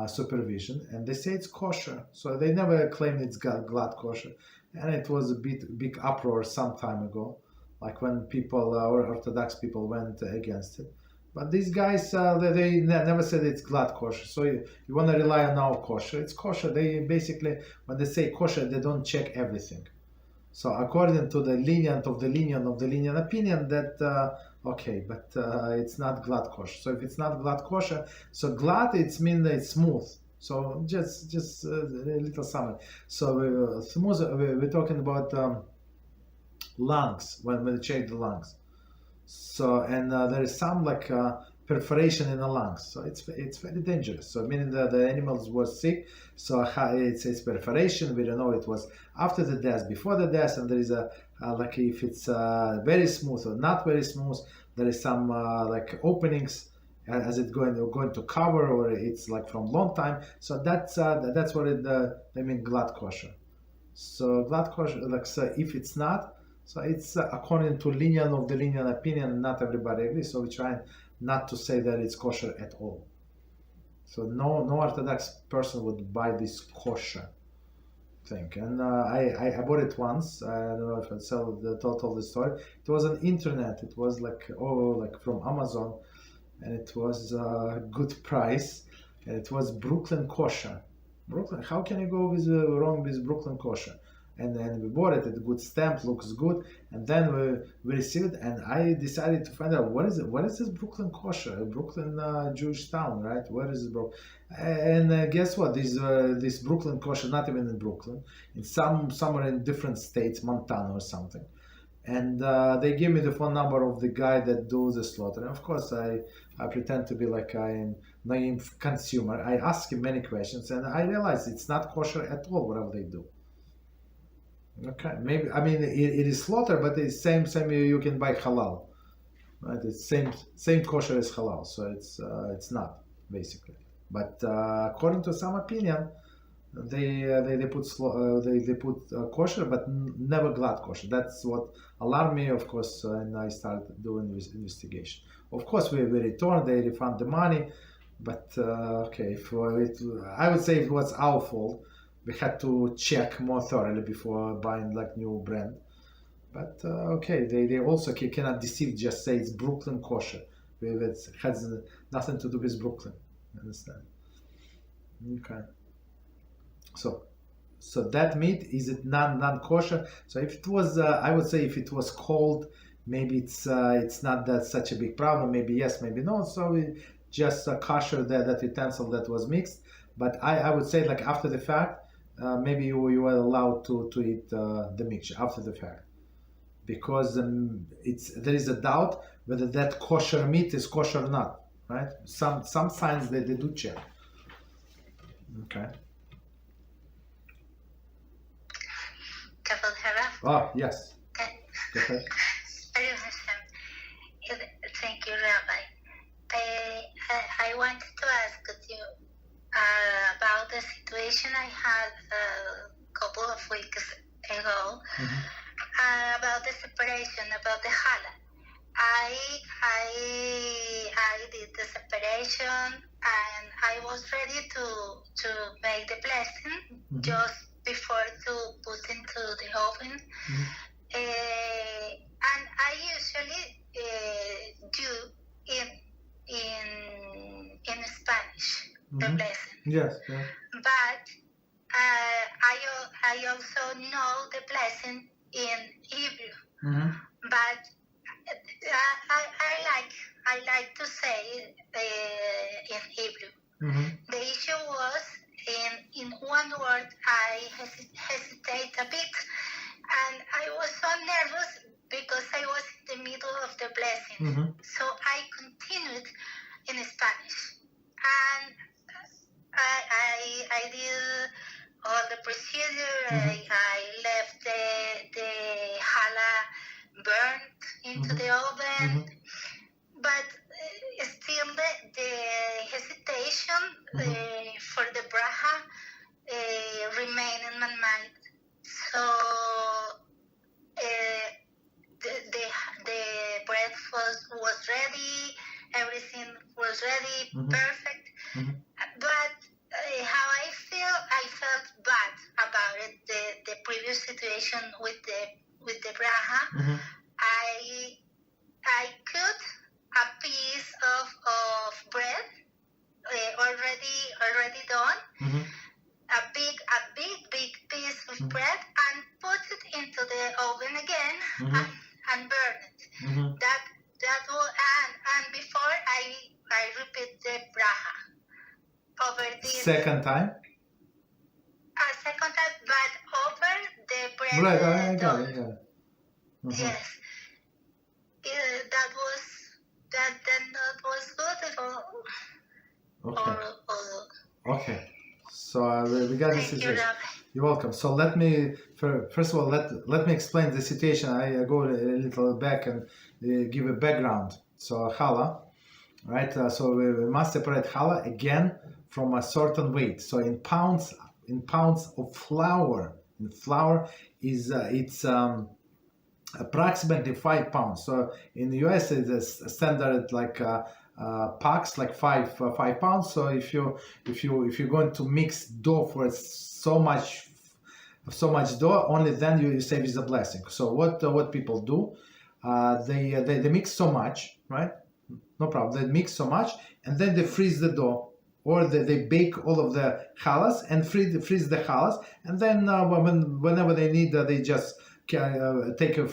A: supervision, and they say it's kosher. So they never claimed it's glatt kosher, and it was a big uproar some time ago, like when people or Orthodox people went against it. But these guys, they never said it's glatt kosher. So you want to rely on our kosher. It's kosher. They basically, when they say kosher, they don't check everything. So according to the lenient opinion, that okay, but it's not glatt kosher. So if it's not glatt kosher, so glatt it means it's smooth. So just a little summary. So smooth. We're talking about lungs when we check the lungs. So and there is some like perforation in the lungs. So it's very dangerous. So meaning that the animals were sick. So it says perforation. We don't know it was after the death, before the death, and there is a like if it's very smooth or not very smooth. There is some like openings as it's going to cover, or it's like from long time. So that's what they mean glatt kosher. So glatt kosher, like so if it's not. So it's according to lenient opinion, not everybody agrees. So we try not to say that it's kosher at all. So no Orthodox person would buy this kosher thing. And I bought it once. I don't know if I told the story. It was on internet. It was like from Amazon, and it was a good price. And it was Brooklyn kosher. Brooklyn. How can you go wrong with Brooklyn kosher? And then we bought it. It's a good stamp, looks good. And then we received it, and I decided to find out what is it. What is this Brooklyn kosher? Brooklyn Jewish town, right? Where is it, bro? And guess what? This Brooklyn kosher, not even in Brooklyn, in somewhere in different states, Montana or something. And they gave me the phone number of the guy that does the slaughter. And of course, I pretend to be like I'm naive consumer. I ask him many questions, and I realize it's not kosher at all. Whatever they do. Okay, maybe I mean it is slaughter, but it's same you can buy halal, right? It's same kosher as halal, so it's not basically. But according to some opinion, they put kosher, but never glatt kosher. That's what alarmed me, of course, and I started doing this investigation. Of course, we returned, they refund the money, but okay, I would say it was our fault. We had to check more thoroughly before buying like new brand. But okay, they also cannot deceive, just say it's Brooklyn kosher. It has nothing to do with Brooklyn. Understand? Okay. So that meat, is it non-kosher? So if it was, I would say if it was cold, maybe it's not that such a big problem. Maybe yes, maybe no. So we just kosher that utensil that was mixed. But I would say like after the fact, maybe you were allowed to eat the mixture after the fact, because there is a doubt whether that kosher meat is kosher or not, right? Some signs that they do check. Okay. Oh yes. Okay.
D: Thank you, Rabbi. I wanted to ask you about the situation I had a couple of weeks ago, about the separation, about the Challah. I did the separation, and I was ready to make the blessing just before to put into the oven. And I usually do in Spanish the blessing.
A: Yes. Yeah.
D: But I also know the blessing in Hebrew. But I like to say in Hebrew. The issue was in one word I hesitate a bit, and I was so nervous because I was in the middle of the blessing. So I continued in Spanish, and I did all the procedure. I left the challah burnt into the oven, but still the hesitation for the bracha remained in my mind. So the bread was ready, everything was ready, perfect. But situation with the bracha,
A: Mm-hmm.
D: I cut a piece of bread already done,
A: Mm-hmm.
D: a big piece of
A: Mhm.
D: bread, and put it into the oven again,
A: Mhm.
D: and burn it.
A: Mm-hmm.
D: That was, and before I repeat the bracha over this
A: Second time.
D: second time, but over the bread.
A: Right, I got
D: dough.
A: it. Mm-hmm.
D: Yes, that was good.
A: Okay.
D: Or,
A: Okay. So we got the
D: thank you,
A: situation.
D: Rabbi.
A: You're welcome. So let me first of all let me explain the situation. I go a little back and give a background. So challah, right? So we must separate challah again from a certain weight. So in pounds of flour. In flour is it's approximately 5 pounds. So in the US it's a standard like packs like 5 pounds. So if you're going to mix dough for so much dough, only then you save is a blessing. So what people do, they mix so much, right? No problem. They mix so much and then they freeze the dough, or they bake all of the challahs and freeze the challahs, and then whenever they need, they just take it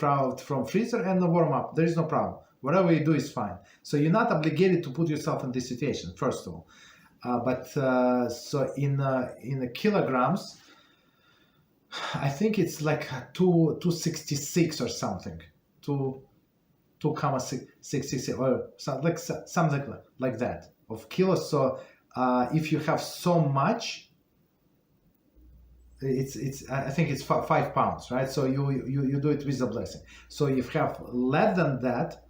A: from freezer and warm up. There is no problem. Whatever you do is fine. So you're not obligated to put yourself in this situation, first of all. But so in kilograms, I think it's like 266 or something, 2.66 or something like that of kilos. So if you have so much, it's I think it's 5 pounds, right? So you do it with a blessing. So if you have less than that,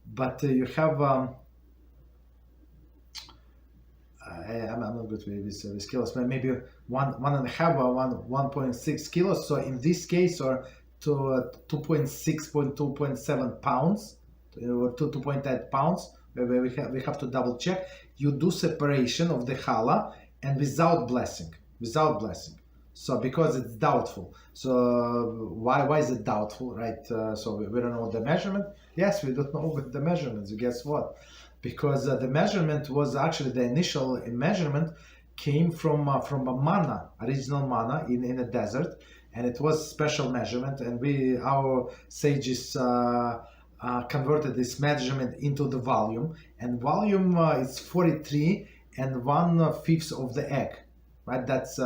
A: but you have I'm not good with kilos, but maybe 1.6 kilos. So in this case, or to 2.7 pounds, or 2.8 pounds, we have to double check. You do separation of the challah and without blessing. So because it's doubtful. So why is it doubtful, right? So we don't know the measurement. Yes, we don't know the measurements. Guess what? Because the measurement was actually the initial measurement came from a manna, original manna in the desert, and it was special measurement. And our sages converted this measurement into the volume, and volume is 43 and 1/5 of the egg. Right, that's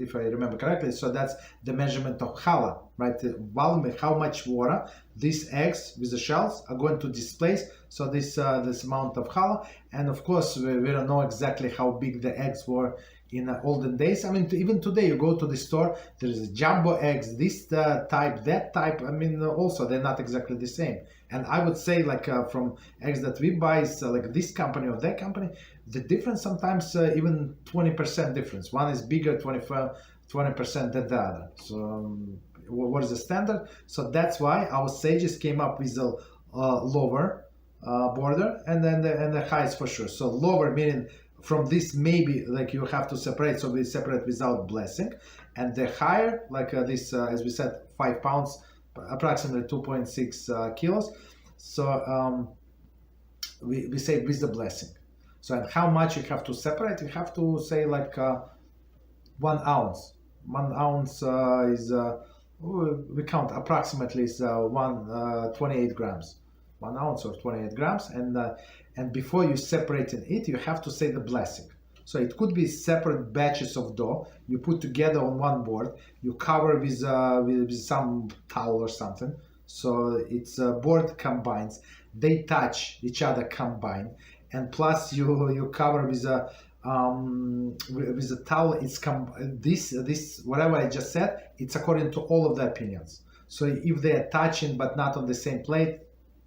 A: if I remember correctly. So that's the measurement of challah, right? The volume, how much water these eggs with the shells are going to displace. So this amount of challah, and of course we don't know exactly how big the eggs were in the olden days. I mean, even today you go to the store, there is jumbo eggs, this type, that type. I mean, also they're not exactly the same. And I would say, like from eggs that we buy, like this company or that company, the difference sometimes even 20% difference. One is bigger, 20% than the other. So what is the standard? So that's why our sages came up with a lower border and then the highest for sure. So lower meaning from this maybe like you have to separate, so we separate without blessing, and the higher like this as we said 5 pounds, approximately 2.6 kilos. So we say with the blessing. So and how much you have to separate? You have to say like 1 ounce. 1 ounce is we count approximately is 28 grams. 1 ounce or 28 grams, and before you separate it, you have to say the blessing. So it could be separate batches of dough you put together on one board. You cover with some towel or something. So it's board combines. They touch each other, combine, and plus you cover with a towel. It's this whatever I just said. It's according to all of the opinions. So if they are touching but not on the same plate,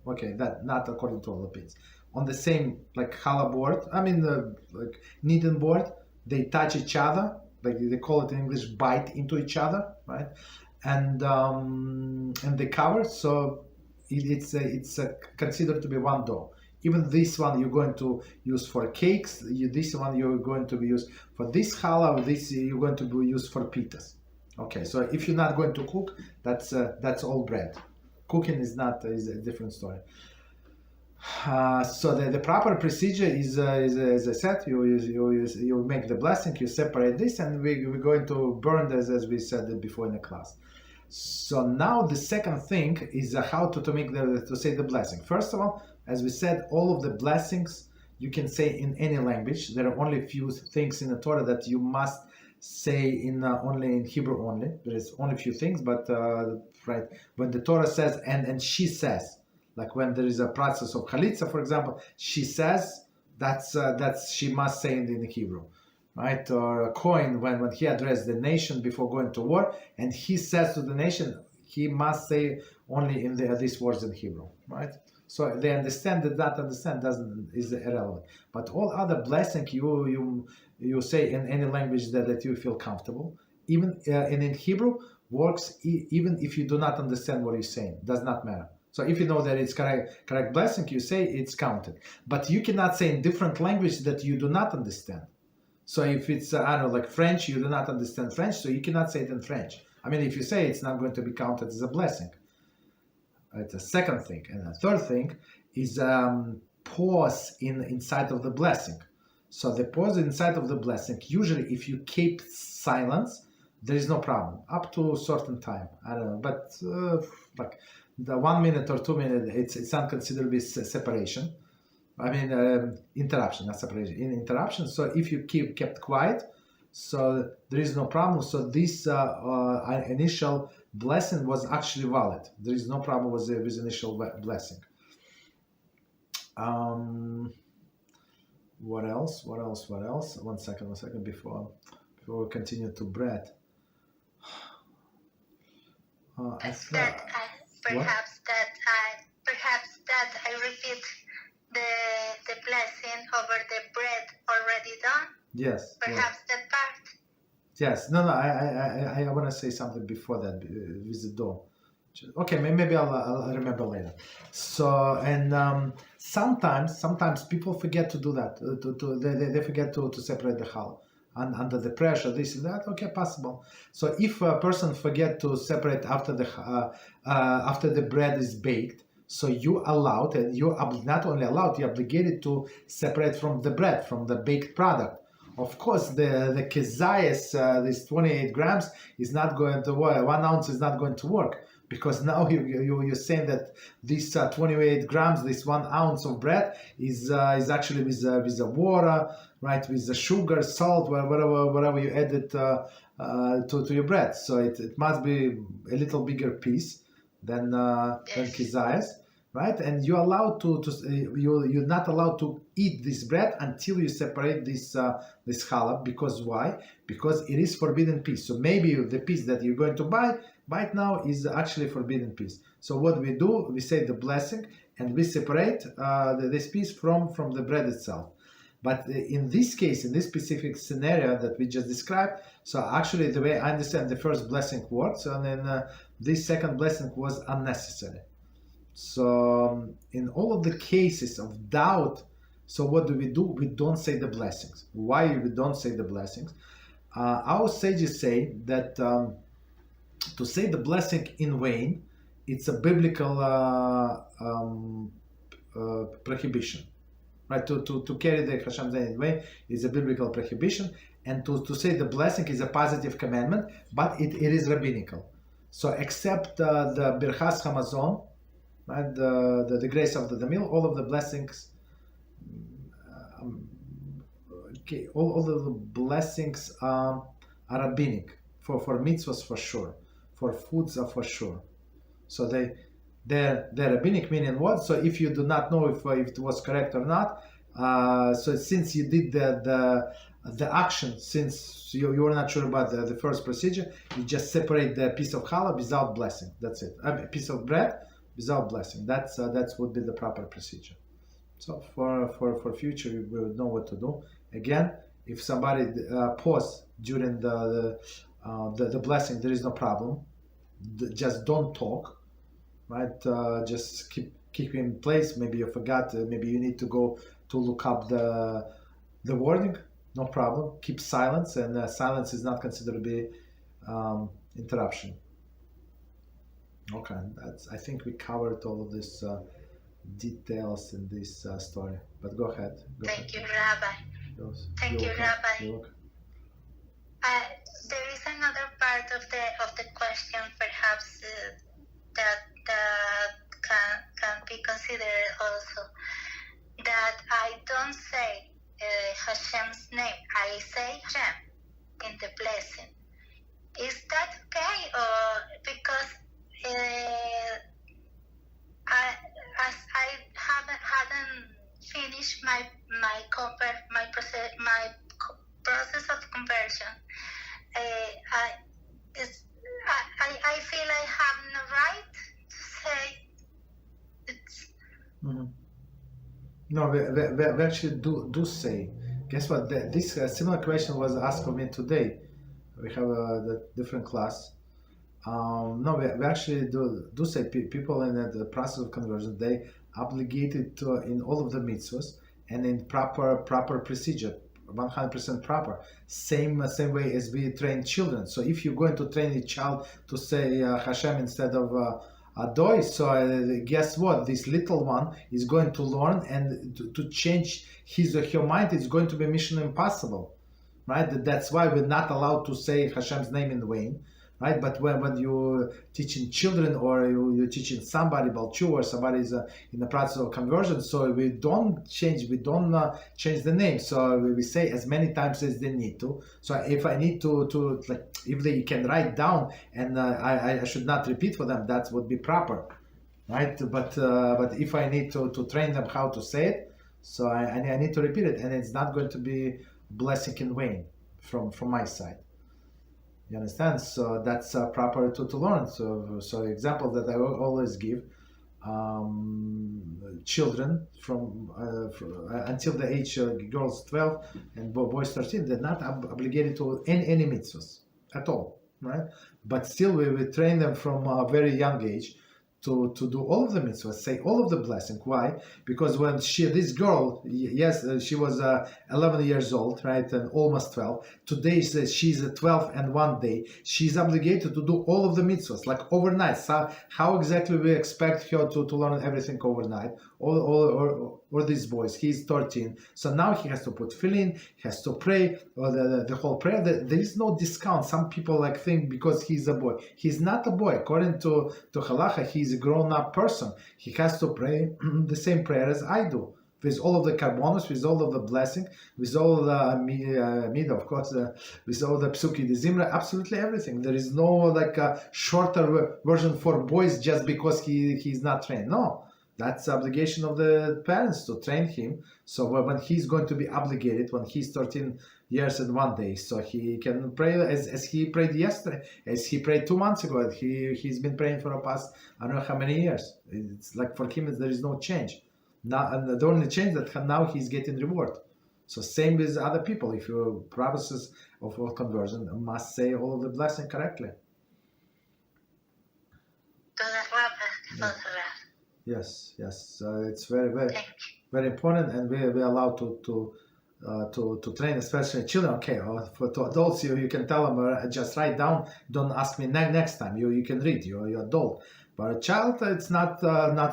A: okay, that not according to all the opinions. On the same like challah board, I mean like kneading board, they touch each other, like they call it in English, bite into each other, right? And they cover, so it's considered to be one dough. Even this one you're going to use for cakes. This one you're going to be used for this challah. This you're going to be used for pitas. Okay, so if you're not going to cook, that's all bread. Cooking is a different story. So the proper procedure is as I said, you make the blessing, you separate this, and we're going to burn this as we said it before in the class. So now the second thing is how to say the blessing. First of all, as we said, all of the blessings you can say in any language. There are only a few things in the Torah that you must say in only in Hebrew only. There is only a few things, but right when the Torah says and she says, like when there is a process of chalitza, for example, she says that's she must say it in Hebrew, right? Or a Cohen when he addressed the nation before going to war, and he says to the nation, he must say only in these words in Hebrew, right? So they understand that understand is irrelevant. But all other blessing you say in any language that you feel comfortable, even in Hebrew works even if you do not understand what you're saying. Does not matter. So if you know that it's correct blessing, you say it's counted. But you cannot say in different language that you do not understand. So if it's I don't know, like French, you do not understand French, so you cannot say it in French. I mean, if you say it's not going to be counted as a blessing. It's a second thing. And a third thing is pause inside of the blessing. So the pause inside of the blessing, usually if you keep silence, there is no problem. Up to a certain time. I don't know. But like the 1 minute or 2 minutes, it's not considered be separation. I mean, interruption, not separation. In interruption, so if you kept quiet, so there is no problem. So this initial blessing was actually valid. There is no problem with initial blessing. What else? One second before we continue to bread.
D: Perhaps that I repeat the blessing over the bread already done.
A: Yes.
D: Perhaps that part.
A: Yes. No. I want to say something before that with the door. Okay, maybe I'll remember later. So and sometimes people forget to do that. They forget to separate the challah. And under the pressure, this and that, okay, possible. So if a person forget to separate after the bread is baked, so you allowed, and you not only allowed, you're obligated to separate from the bread, from the baked product. Of course, the kezayis, this 28 grams, is not going to work. 1 ounce is not going to work. Because now you're saying that this 28 grams, this 1 ounce of bread is actually with the water, right? With the sugar, salt, whatever you added to your bread. So it must be a little bigger piece than kezayis, right? And you're allowed you're not allowed to eat this bread until you separate this challah. Because why? Because it is forbidden piece. So maybe the piece that you're going to buy right now is actually forbidden piece. So what we do, we say the blessing and we separate this piece from the bread itself. But in this case, in this specific scenario that we just described, so actually the way I understand the first blessing works, and then this second blessing was unnecessary. So in all of the cases of doubt, so what do? We don't say the blessings. Why we don't say the blessings? Our sages say that to say the blessing in vain, it's a biblical prohibition, right? To carry the Hashem's name in vain is a biblical prohibition, and to say the blessing is a positive commandment, but it is rabbinical. So except the Birchas Hamazon, right? The grace of the meal, all of the blessings, all of the blessings are rabbinic for mitzvahs for sure. For foods are for sure. So they're rabbinic, meaning what? So if you do not know if it was correct or not, so since you did the action, since you were not sure about the first procedure, you just separate the piece of challah without blessing. That's it. A piece of bread without blessing. That's would be the proper procedure. So for future, we would know what to do. Again, if somebody pause during the blessing, there is no problem. Just don't talk, right? Just keep in place. Maybe you forgot. Maybe you need to go to look up the wording. No problem. Keep silence, and silence is not considered to be interruption. Okay, I think we covered all of these details in this story. But go ahead.
D: Thank you, Rabbi. Thank you, Rabbi.
A: You're welcome.
D: There is another part of the question, perhaps that can be considered also. That I don't say Hashem's name. I say Hashem in the blessing. Is that okay? Or because I hadn't finished my process of conversion. I feel I have no right to say it's.
A: Mm-hmm. No, we actually do say. Guess what? This similar question was asked of me today. We have the different class. No, we actually do say people in the process of conversion, they obligated to in all of the mitzvahs and in proper procedure, 100% proper. Same way as we train children. So if you're going to train a child to say Hashem instead of Adoi, so guess what? This little one is going to learn, and to change his or her mind is going to be mission impossible, right? That's why we're not allowed to say Hashem's name in vain. Right, but when you're teaching children or you're teaching somebody about you or somebody is in the process of conversion, so we don't change the name. So we say as many times as they need to. So if I need to like, if they can write down and I should not repeat for them, that would be proper, right? But if I need to train them how to say it, so I need to repeat it, and it's not going to be blessing in vain from my side. You understand? So that's proper to learn. So example that I always give, children from until the age girls 12 and boys 13, they're not obligated to any mitzvahs at all, right? But still we train them from a very young age to do all of the mitzvahs, say all of the blessing. Why? Because when this girl, yes, she was 11 years old, right, and almost 12. Today she's 12 and 1 day. She's obligated to do all of the mitzvahs, like overnight. So how exactly we expect her to learn everything overnight? Or these boys, he's 13, so now he has to put tefillin, he has to pray, or the whole prayer. There is no discount. Some people like think because he's a boy. He's not a boy. According to Halachah, he's a grown-up person. He has to pray the same prayer as I do, with all of the karbonos, with all of the blessing, with all the midah, of course, with all the psuki, the zimra, absolutely everything. There is no like a shorter version for boys just because he's not trained. No. That's the obligation of the parents to train him. So when he's going to be obligated, when he's 13 years and 1 day, so he can pray as he prayed yesterday, as he prayed 2 months ago. He's been praying for the past, I don't know how many years. It's like for him, there is no change. Now, and the only change that now he's getting reward. So same with other people. If your process of conversion must say all of the blessing correctly. Yes. It's very important, and we're allowed to train, especially children. Okay, or for adults, you can tell them just write down. Don't ask me next time. You can read. You're adult. But a child, it's not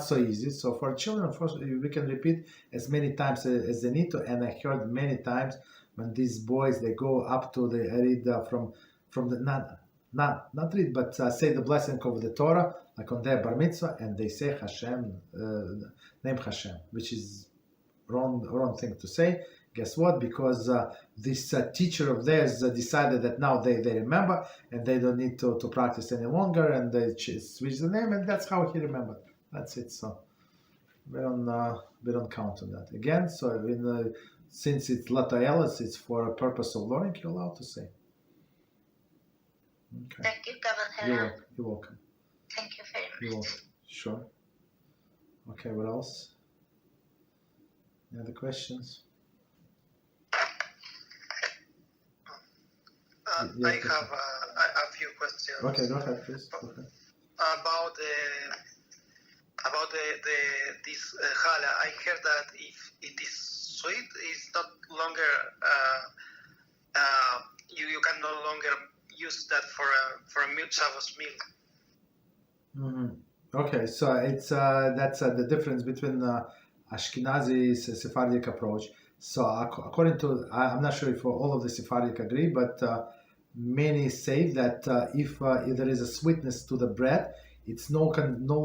A: so easy. So for children, first we can repeat as many times as they need to. And I heard many times when these boys they go up to the read from the not read, but say the blessing of the Torah, like on their bar mitzvah, and they say Hashem, name HaShem, which is wrong thing to say. Guess what? Because this teacher of theirs decided that now they remember, and they don't need to practice any longer, and they switch the name, and that's how he remembered. That's it. So we don't count on that again. So since it's latayelis, it's for a purpose of learning. You're allowed to say. Okay.
D: Thank you,
A: You're welcome.
D: Thank you very much.
A: You're welcome. Sure. Okay, what else? Any other questions?
E: I have a few questions.
A: Okay, go ahead, please. Okay.
E: About this Challah, I heard that if it is sweet, it's not longer you can no longer use that for a meal, Shabbos meal.
A: Okay, so it's that's the difference between Ashkenazi Sephardic approach. So according to, I'm not sure if all of the Sephardic agree, but many say that if there is a sweetness to the bread, it's no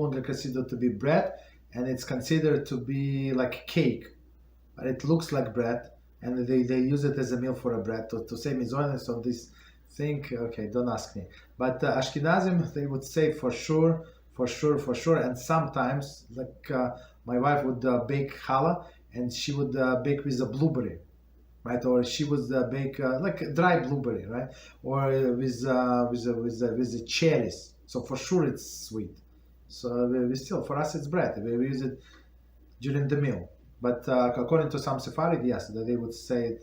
A: longer considered to be bread, and it's considered to be like cake. It looks like bread, and they use it as a meal for a bread. To say mizonos on this thing, okay, don't ask me. But Ashkenazim, they would say for sure, and sometimes, like my wife would bake challah, and she would bake with a blueberry, right? Or she would bake like a dry blueberry, right? Or with the cherries. So for sure it's sweet. So we still, for us it's bread. We use it during the meal. But according to some Sephardic, yes, that they would say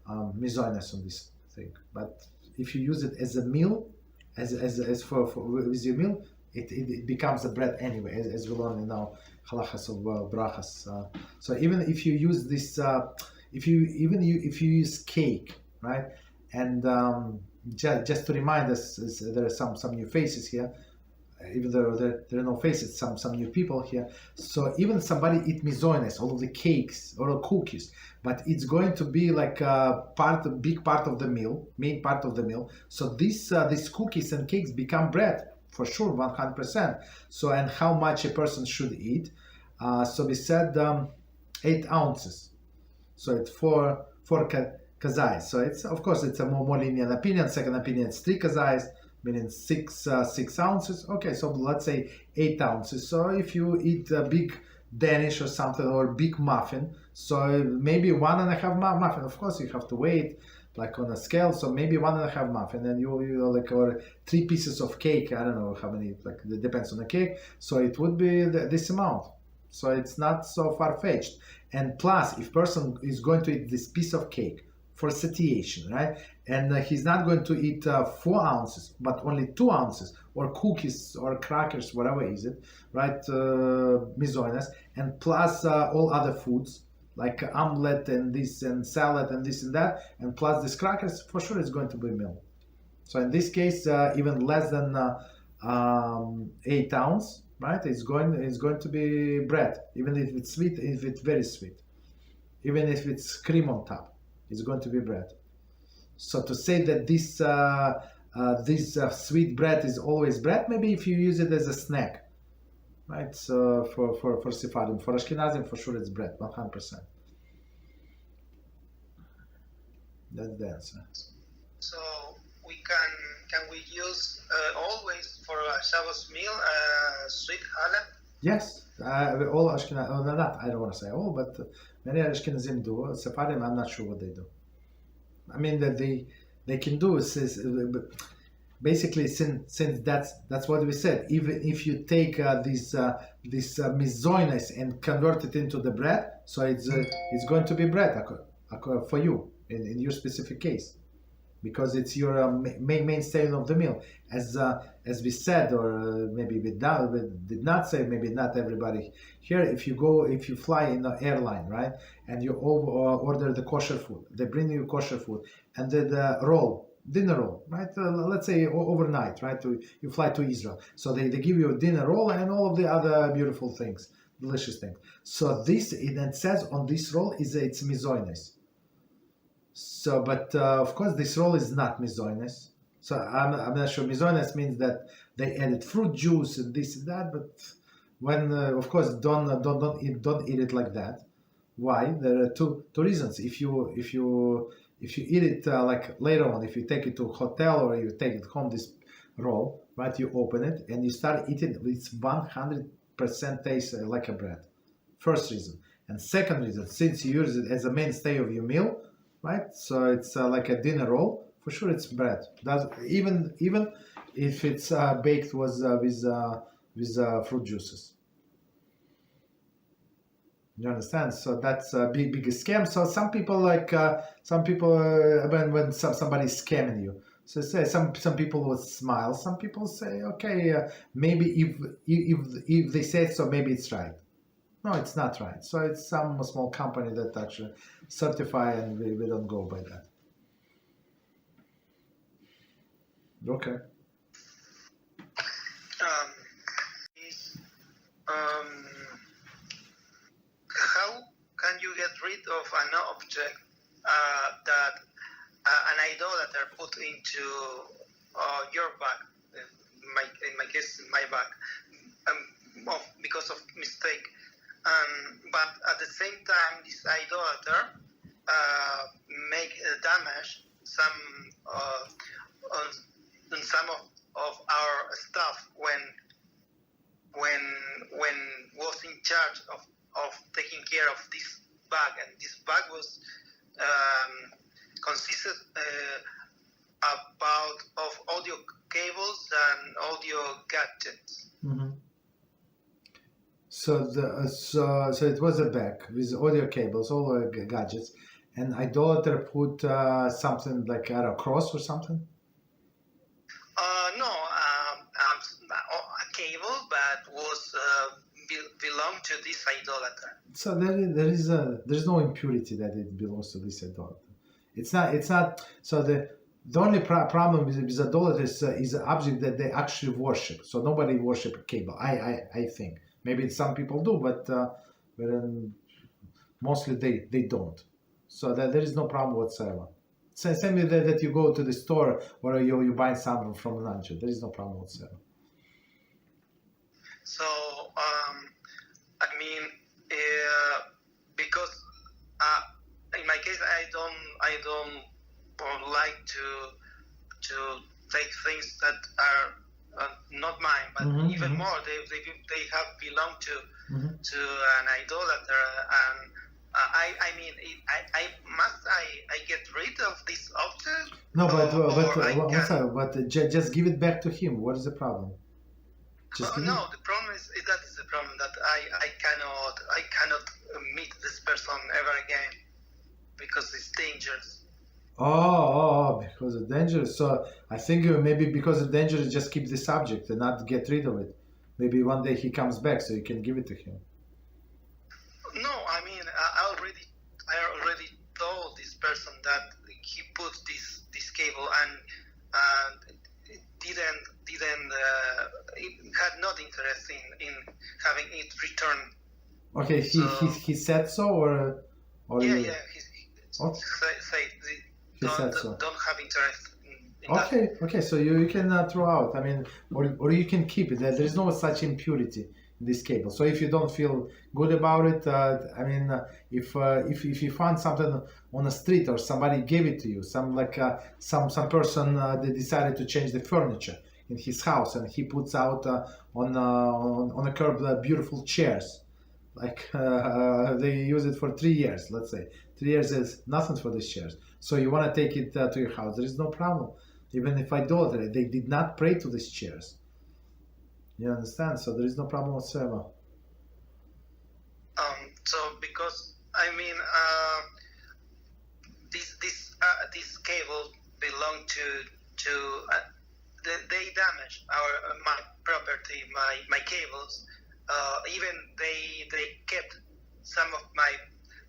A: mizonos on this thing. But if you use it as a meal, as for with your meal, it becomes a bread anyway, as we learn in our Halachos of Brochas. So even if you use this, if you use cake, right, and just to remind us, there are some new faces here. Even though there are no faces, some new people here. So even somebody eat mizonos, all of the cakes or the cookies, but it's going to be like a big part of the meal, main part of the meal. So these cookies and cakes become bread for sure, 100%. So, and how much a person should eat? So we said 8 ounces. So it's 4 kazais. So it's, of course, it's a more lenient opinion. Second opinion, it's 3 kazais, meaning 6 ounces. Okay, so let's say 8 ounces. So if you eat a big Danish or something, or big muffin, so maybe 1.5 muffin. Of course, you have to wait, like on a scale. So maybe 1.5 muffin, and you like, or 3 pieces of cake. I don't know how many. Like it depends on the cake. So it would be this amount. So it's not so far-fetched. And plus, if person is going to eat this piece of cake for satiation, right? And he's not going to eat 4 ounces, but only 2 ounces, or cookies or crackers, whatever is it, right? Mizonos, and plus all other foods like omelette and this and salad and this and that, and plus these crackers, for sure it's going to be meal. So in this case, even less than 8 ounces, right? It's going to be bread, even if it's sweet, if it's very sweet, even if it's cream on top. It's going to be bread. So to say that this sweet bread is always bread, maybe if you use it as a snack, right? So for Sephardim, for Ashkenazim, for sure it's bread, 100%. That's the answer.
E: So we can we use always for a Shabbos meal sweet challah?
A: Yes, all Ashkenazim. Not, I don't want to say all, but many Ashkenazim do. Sephardim, I'm not sure what they do. I mean that they can do is basically, since that's what we said. Even if you take this mizonos and convert it into the bread, so it's going to be bread for you in your specific case, because it's your mainstay of the meal, as we said, or maybe we did not say, maybe not everybody here. If you fly in an airline, right, and you order the kosher food, they bring you kosher food, and then the dinner roll, right? Let's say overnight, right? You fly to Israel, so they give you a dinner roll and all of the other beautiful things, delicious things. So this, it says on this roll it's mizonos. So, but of course, this roll is not mizonos. So I'm not sure. Mizonos means that they added fruit juice and this and that. But when, of course, don't eat it like that. Why? There are two reasons. If you eat it like later on, if you take it to a hotel or you take it home, this roll, right? You open it and you start eating. It's 100% taste like a bread. First reason. And second reason, since you use it as a mainstay of your meal, right? So it's like a dinner roll. For sure, it's bread. Even if it's baked with fruit juices. You understand? So that's a big scam. So some people when somebody's scamming you. So say some people will smile. Some people say, okay, maybe if they say so, maybe it's right. No, it's not right. So it's some small company that actually certify, and we don't go by that. Okay.
E: How can you get rid of an object that an idolater put into your bag? In my case, my bag, because of mistake. But at the same time, this idolater make damage on some of our stuff when was in charge of taking care of this bag, and this bag was consisted about of audio cables and audio gadgets.
A: Mm-hmm. So it was a bag with audio cables, all gadgets, and idolater put something like a cross or something.
E: No, a cable, but was belonged to this idolater.
A: So there is no impurity that it belongs to this idolater. It's not. So the only problem with idolaters is an object that they actually worship. So nobody worship a cable. I think maybe some people do, but mostly they don't. So that there is no problem whatsoever. So same way that you go to the store or you buy something from an angel. There is no problem whatsoever.
E: So because in my case I don't like to take things that are not mine, but
A: Mm-hmm,
E: even
A: mm-hmm.
E: more they have belonged to
A: Mm-hmm.
E: to an idolater, and I get rid of this object?
A: No,
E: but
A: just give it back to him. What is the problem?
E: no, the problem is that is the problem, that I cannot meet this person ever again because it's dangerous.
A: Oh, because of danger. So I think maybe because of danger, just keep the subject and not get rid of it. Maybe one day he comes back, so you can give it to him.
E: No, I already told this person that he put this cable and it had not interest in having it returned.
A: Okay, he said so, or
E: yeah,
A: you...
E: yeah,
A: Okay. He said so.
E: Don't have interest in that.
A: Okay, so you can throw out. Or you can keep it. There is no such impurity in this cable. So if you don't feel good about it, if you find something on the street or somebody gave it to you, some person they decided to change the furniture in his house and he puts out on a curb beautiful chairs, they use it for 3 years. Let's say 3 years is nothing for these chairs. So you want to take it to your house. There is no problem. Even if idolatry, they did not pray to these chairs. You understand? So there is no problem whatsoever.
E: So because this cable belonged to they damaged my property, my cables. Even they kept some of my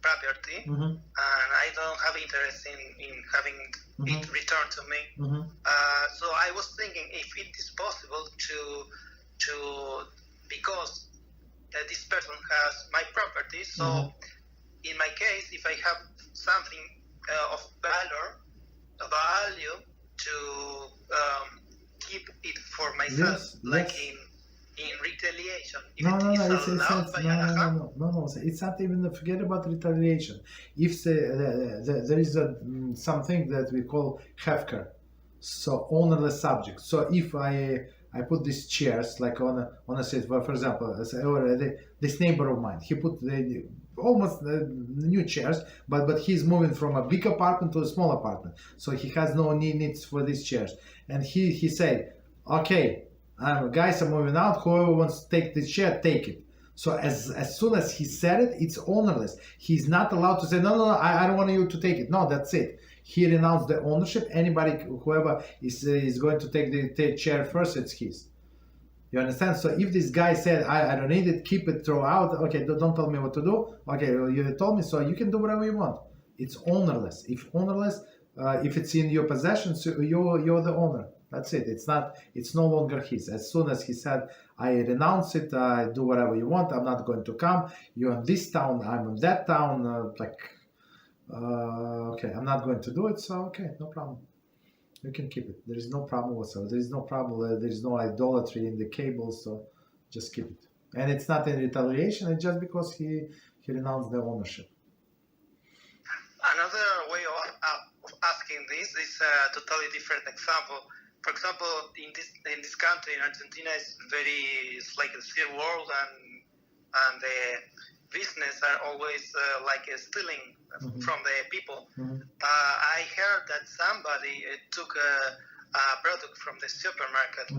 E: property,
A: Mm-hmm.
E: and I don't have interest in having
A: Mm-hmm.
E: it returned to me.
A: Mm-hmm.
E: So I was thinking if it is possible to because this person has my property. So
A: Mm-hmm.
E: in my case, if I have something of value to keep it for myself,
A: Yes.
E: in retaliation. If
A: No,
E: it is allowed by Halachah.
A: no. It's not even forget about retaliation. If there is something that we call hefker, so ownerless subject. So if I put these chairs like on a set, for example, this neighbor of mine, he put the almost new chairs, but he's moving from a big apartment to a small apartment, so he has no needs for these chairs, and he said, okay. Guys are moving out. Whoever wants to take the chair, take it. So as soon as he said it, it's ownerless. He's not allowed to say, no, I don't want you to take it. No, that's it. He renounced the ownership. Anybody, whoever is going to take the chair first, it's his. You understand? So if this guy said, I don't need it, keep it, throw out. Okay, don't tell me what to do. Okay, you told me, so you can do whatever you want. It's ownerless. If ownerless, if it's in your possession, so you're the owner. That's it. It's no longer his. As soon as he said, I renounce it, I do whatever you want, I'm not going to come, you're in this town, I'm in that town, okay, I'm not going to do it, so okay, no problem. You can keep it. There is no problem whatsoever. There is no problem, there is no idolatry in the cables, so just keep it. And it's not in retaliation, it's just because he renounced the ownership.
E: Another way of asking this is a totally different example. For example, in this country, in Argentina, it's like a third world, and the business are always stealing from the people. I heard that somebody took a product from the supermarket,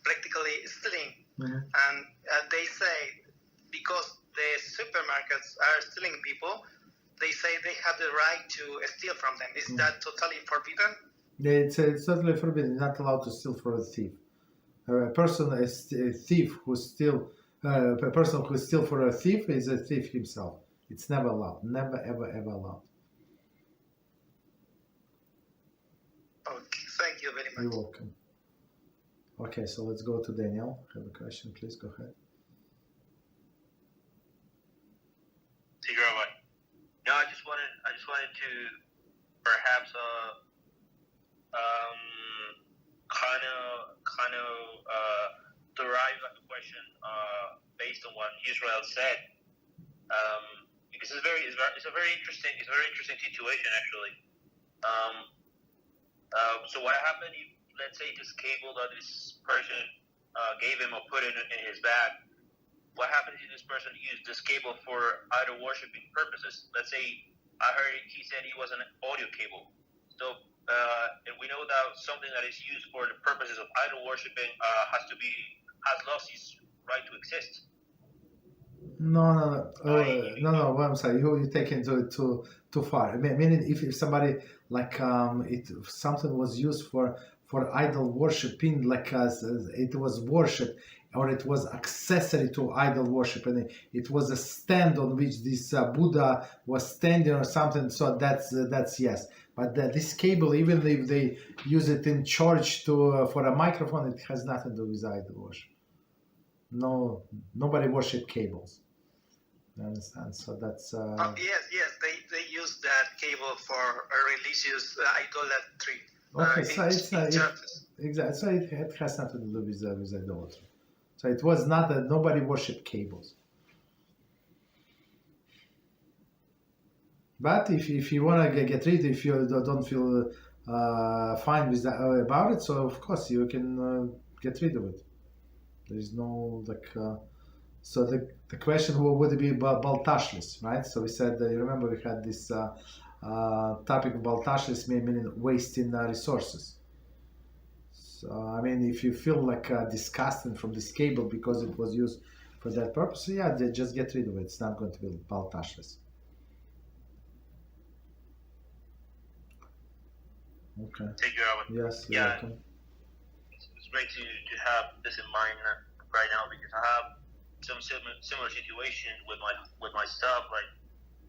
E: practically stealing, and they say because the supermarkets are stealing people, they say they have the right to steal from them. Is that totally forbidden?
A: It's totally forbidden. You're not allowed to steal for a thief. A person is a thief who steal. A person who steals for a thief is a thief himself. It's never allowed. Never, ever, ever allowed.
E: Okay, thank you very much.
A: You're welcome. Okay, so let's go to Daniel. Have a question, please go ahead.
C: Thank you, Rabbi. No, I just wanted to perhaps kind of derive a question based on what Israel said, because it's a very interesting situation actually. So what happened if, let's say, this cable that this person gave him or put in his bag? What happens if this person used this cable for idol worshiping purposes? Let's say I heard he said he was an audio cable. So and we know that something that is used for the purposes of idol worshiping has lost its right to exist.
A: No. I'm sorry. You take it too far. I mean, if somebody if something was used for idol worshiping, it was worship, or it was accessory to idol worship, and it was a stand on which this Buddha was standing or something. So that's yes. But this cable, even if they use it in church for a microphone, it has nothing to do with idol worship. No, nobody worship cables. You understand? So that's.
E: Yes, they use that cable for a religious idolatry.
A: Okay, so exactly. So it has nothing to do with idolatry. So it was not that nobody worshipped cables. But if you want to get rid, if you don't feel fine with about it, so of course you can get rid of it. There is no so the question would be about baltashlis, right? So we said, you remember we had this topic about baltashlis, meaning wasting resources. So I mean, if you feel disgusting from this cable because it was used for that purpose, yeah, just get rid of it. It's not going to be baltashlis. Okay.
C: Thank you, Rabbi.
A: Yes. You're welcome.
C: It's great to have this in mind right now, because I have some similar situation with my stuff. Like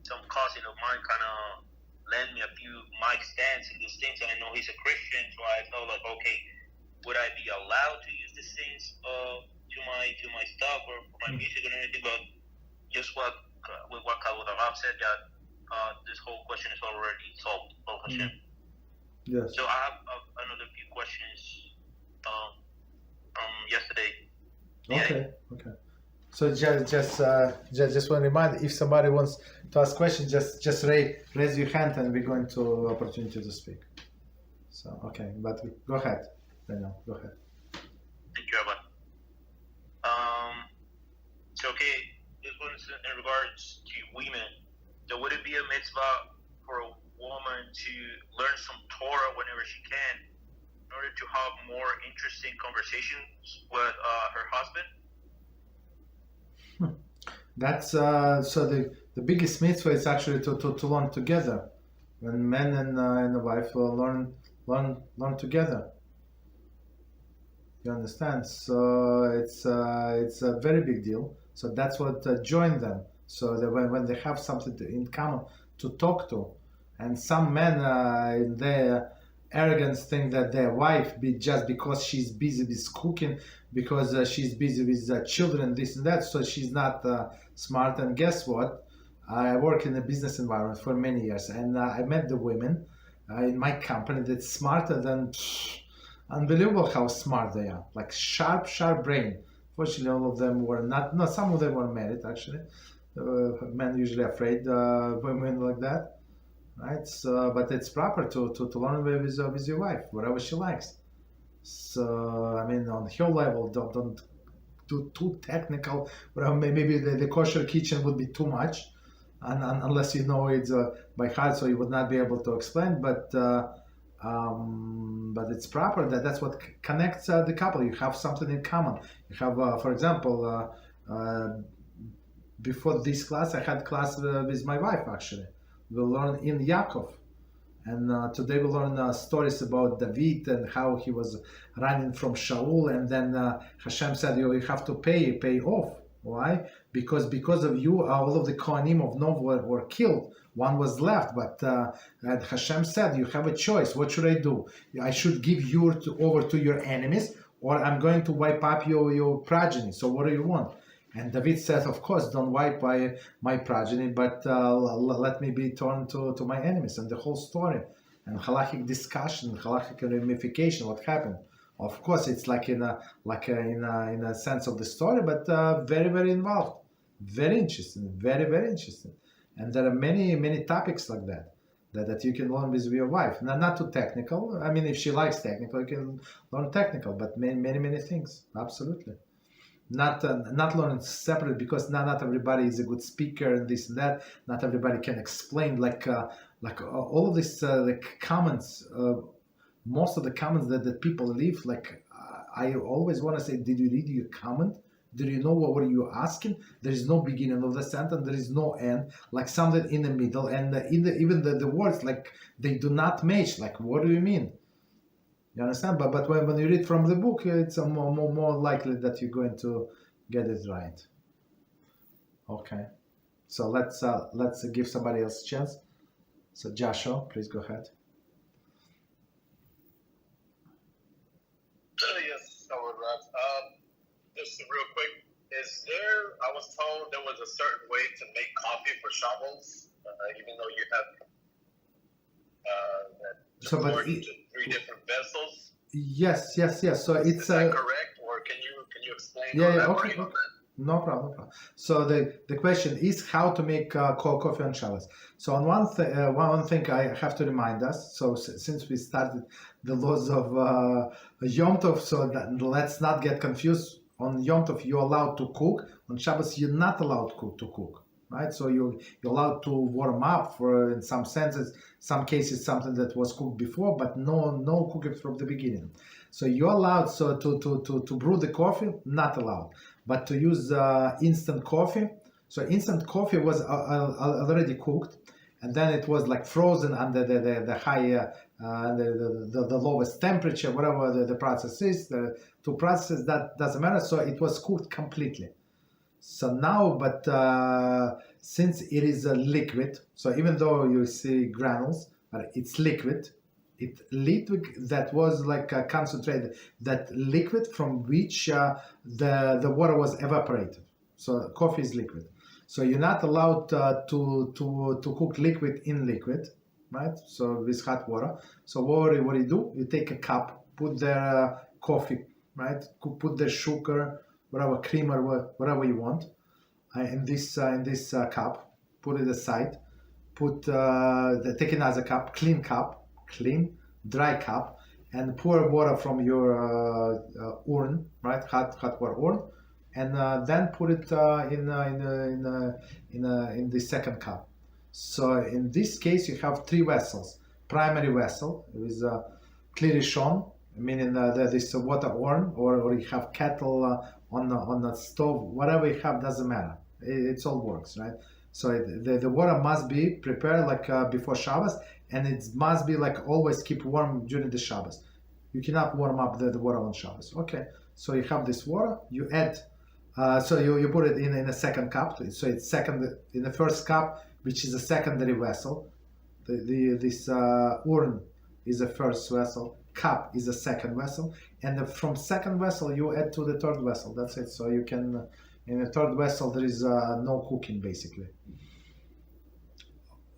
C: some cousin of mine kind of lent me a few mic stands and these things, and I know he's a Christian, so I felt like, okay, would I be allowed to use these things to my stuff or for my music or anything? But just what Rav said, that this whole question is already solved. Hashem.
A: Yes.
C: So I have another few questions from yesterday.
A: Okay. So just want to remind, if somebody wants to ask questions, just raise your hand and we're going to opportunity to speak. So okay, but go ahead, Daniel. Go ahead.
C: Thank you, Rabbi. So okay, this one's in regards to women. So would it be a mitzvah for a woman to learn some Torah whenever she can, in order to have more interesting conversations with her husband?
A: That's so the biggest mitzvah is actually to learn together. When men and the wife will learn together. You understand? So it's a very big deal. So that's what joined them. So that when they have something in common to talk to. And some men in their arrogance thing that their wife be just because she's busy with cooking, because she's busy with children, this and that, so she's not smart. And guess what? I work in a business environment for many years, and I met the women in my company that's smarter than unbelievable how smart they are, like sharp brain. Fortunately, all of them were not. No, some of them were married actually. Men usually afraid women like that, right? So, but it's proper to learn with your wife, whatever she likes. So, I mean, on her level, don't do too technical. Well, maybe the kosher kitchen would be too much, and unless you know it by heart, so you would not be able to explain. But it's proper that's what connects the couple. You have something in common. You have, for example, before this class, I had class with my wife actually. We'll learn in Yaakov. And today we learn stories about David and how he was running from Shaul, and then Hashem said, you have to pay off. Why? Because of you, all of the Kohanim of Nov were killed. One was left, but and Hashem said, you have a choice. What should I do? I should give you over to your enemies, or I'm going to wipe up your progeny. So what do you want? And David said, of course, don't wipe my progeny, but let me be turned to my enemies. And the whole story, and halachic discussion, halachic ramification, what happened. Of course, it's like in a sense of the story, but very, very involved. Very interesting, very, very interesting. And there are many topics like that you can learn with your wife. Not too technical. I mean, if she likes technical, you can learn technical, but many things, absolutely. Not learn separate, because not everybody is a good speaker and this and that. Not everybody can explain like all of this comments. Most of the comments that people leave, I always want to say, did you read your comment? Did you know what were you asking? There is no beginning of the sentence. There is no end. Like something in the middle, and even the words, like they do not match. Like, what do you mean? You understand? But when you read from the book, it's more likely that you're going to get it right. Okay, so let's give somebody else a chance. So Joshua, please go ahead.
B: Yes, I would, Rob. Just real quick, I was told there was a certain way to make coffee for Shabbos, even though you have that into 3 different vessels.
A: Yes. So it's
B: is that correct, or can you explain?
A: Yeah. Okay. No problem. So the question is how to make coffee on Shabbos. So on one thing I have to remind us. So since we started the laws of Yom Tov, so let's not get confused. On Yom Tov you're allowed to cook. On Shabbos you're not allowed to cook. Right? So you're allowed to warm up for, in some senses, some cases, something that was cooked before, but no cooking from the beginning. So you're allowed to brew the coffee, not allowed, but to use instant coffee. So instant coffee was already cooked, and then it was like frozen under the high, the lowest temperature, whatever the process is. The two processes, that doesn't matter. So it was cooked completely. So now, but since it is a liquid, so even though you see granules, it's liquid. It liquid that was like concentrated, that liquid from which the water was evaporated. So coffee is liquid. So you're not allowed to cook liquid in liquid, right? So with hot water. So what do you do? You take a cup, put the coffee, right? Put the sugar, whatever, cream or whatever you want, in this cup. Put it aside. Take another cup, clean, dry cup, and pour water from your urn, right? Hot water urn, and then put it in the second cup. So in this case, you have 3 vessels. Primary vessel with kli rishon, meaning this water urn, or you have kettle on the stove, whatever you have, doesn't matter. It all works, right? So the water must be prepared like before Shabbos, and it must be like always keep warm during the Shabbos. You cannot warm up the water on Shabbos. Okay, so you have this water, you add, so you put it in a second cup. So it's second in the first cup, which is a secondary vessel. This urn is the first vessel, cup is the second vessel, and from second vessel you add to the third vessel. That's it. So you can, in the third vessel there is no cooking basically.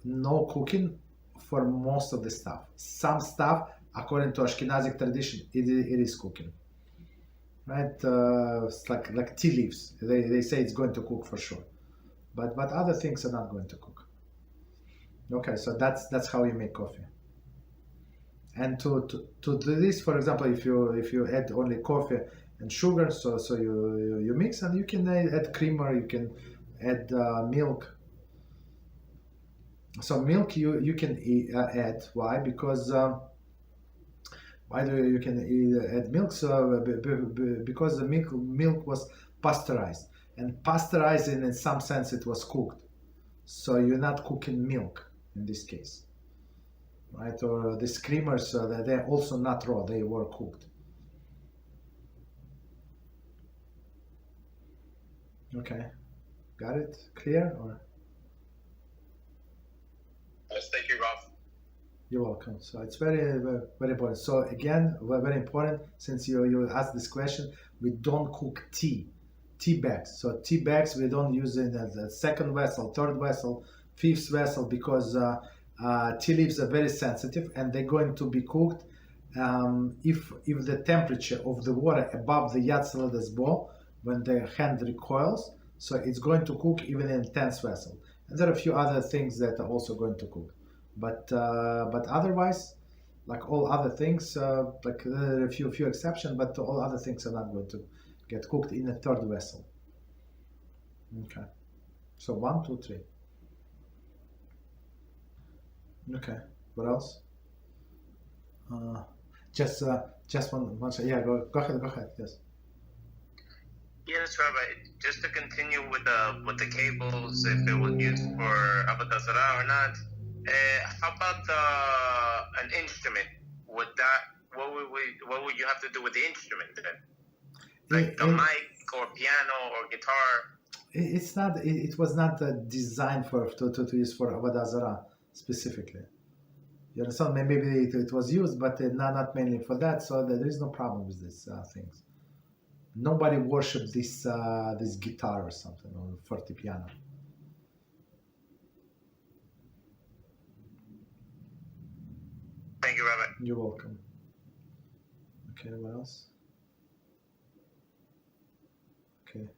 A: No cooking for most of the stuff. Some stuff, according to Ashkenazic tradition, it is cooking. Right? It's like tea leaves. They say it's going to cook for sure. But other things are not going to cook. Okay, so that's how you make coffee. And to do this, for example, if you add only coffee and sugar, so you mix, and you can add creamer, you can add milk. So milk you can add. Why? Because why do you can add milk? So because the milk was pasteurized, and pasteurized in some sense it was cooked. So you're not cooking milk in this case, right? Or these creamers, they're also not raw; they were cooked. Okay, got it? Clear? Or?
B: Yes, thank you, Ralph.
A: You're welcome. So it's very, very important. So again, very important, since you asked this question, we don't cook tea bags. So tea bags we don't use in the second vessel, third vessel, fifth vessel, because tea leaves are very sensitive and they're going to be cooked if the temperature of the water above the yad saladas bo, when the hand recoils, so it's going to cook even in 10th vessel. And there are a few other things that are also going to cook, but otherwise, like all other things, like there are a few exceptions, but all other things are not going to get cooked in a third vessel. Okay, so 1, 2, 3. Okay, what else? Just one. Yeah, go ahead. Yes.
B: Yes, Rabbi. Just to continue with the cables, if it was used for avodah zarah or not. How about an instrument? What would you have to do with the instrument then? Like a mic or piano or guitar?
A: It's not. It was not designed to use for avodah zarah specifically. You understand? Maybe it was used, but not mainly for that. So there is no problem with these things. Nobody worshipped this guitar or something, or fortepiano.
B: Thank you, Rabbi.
A: You're welcome. Okay, what else? Okay.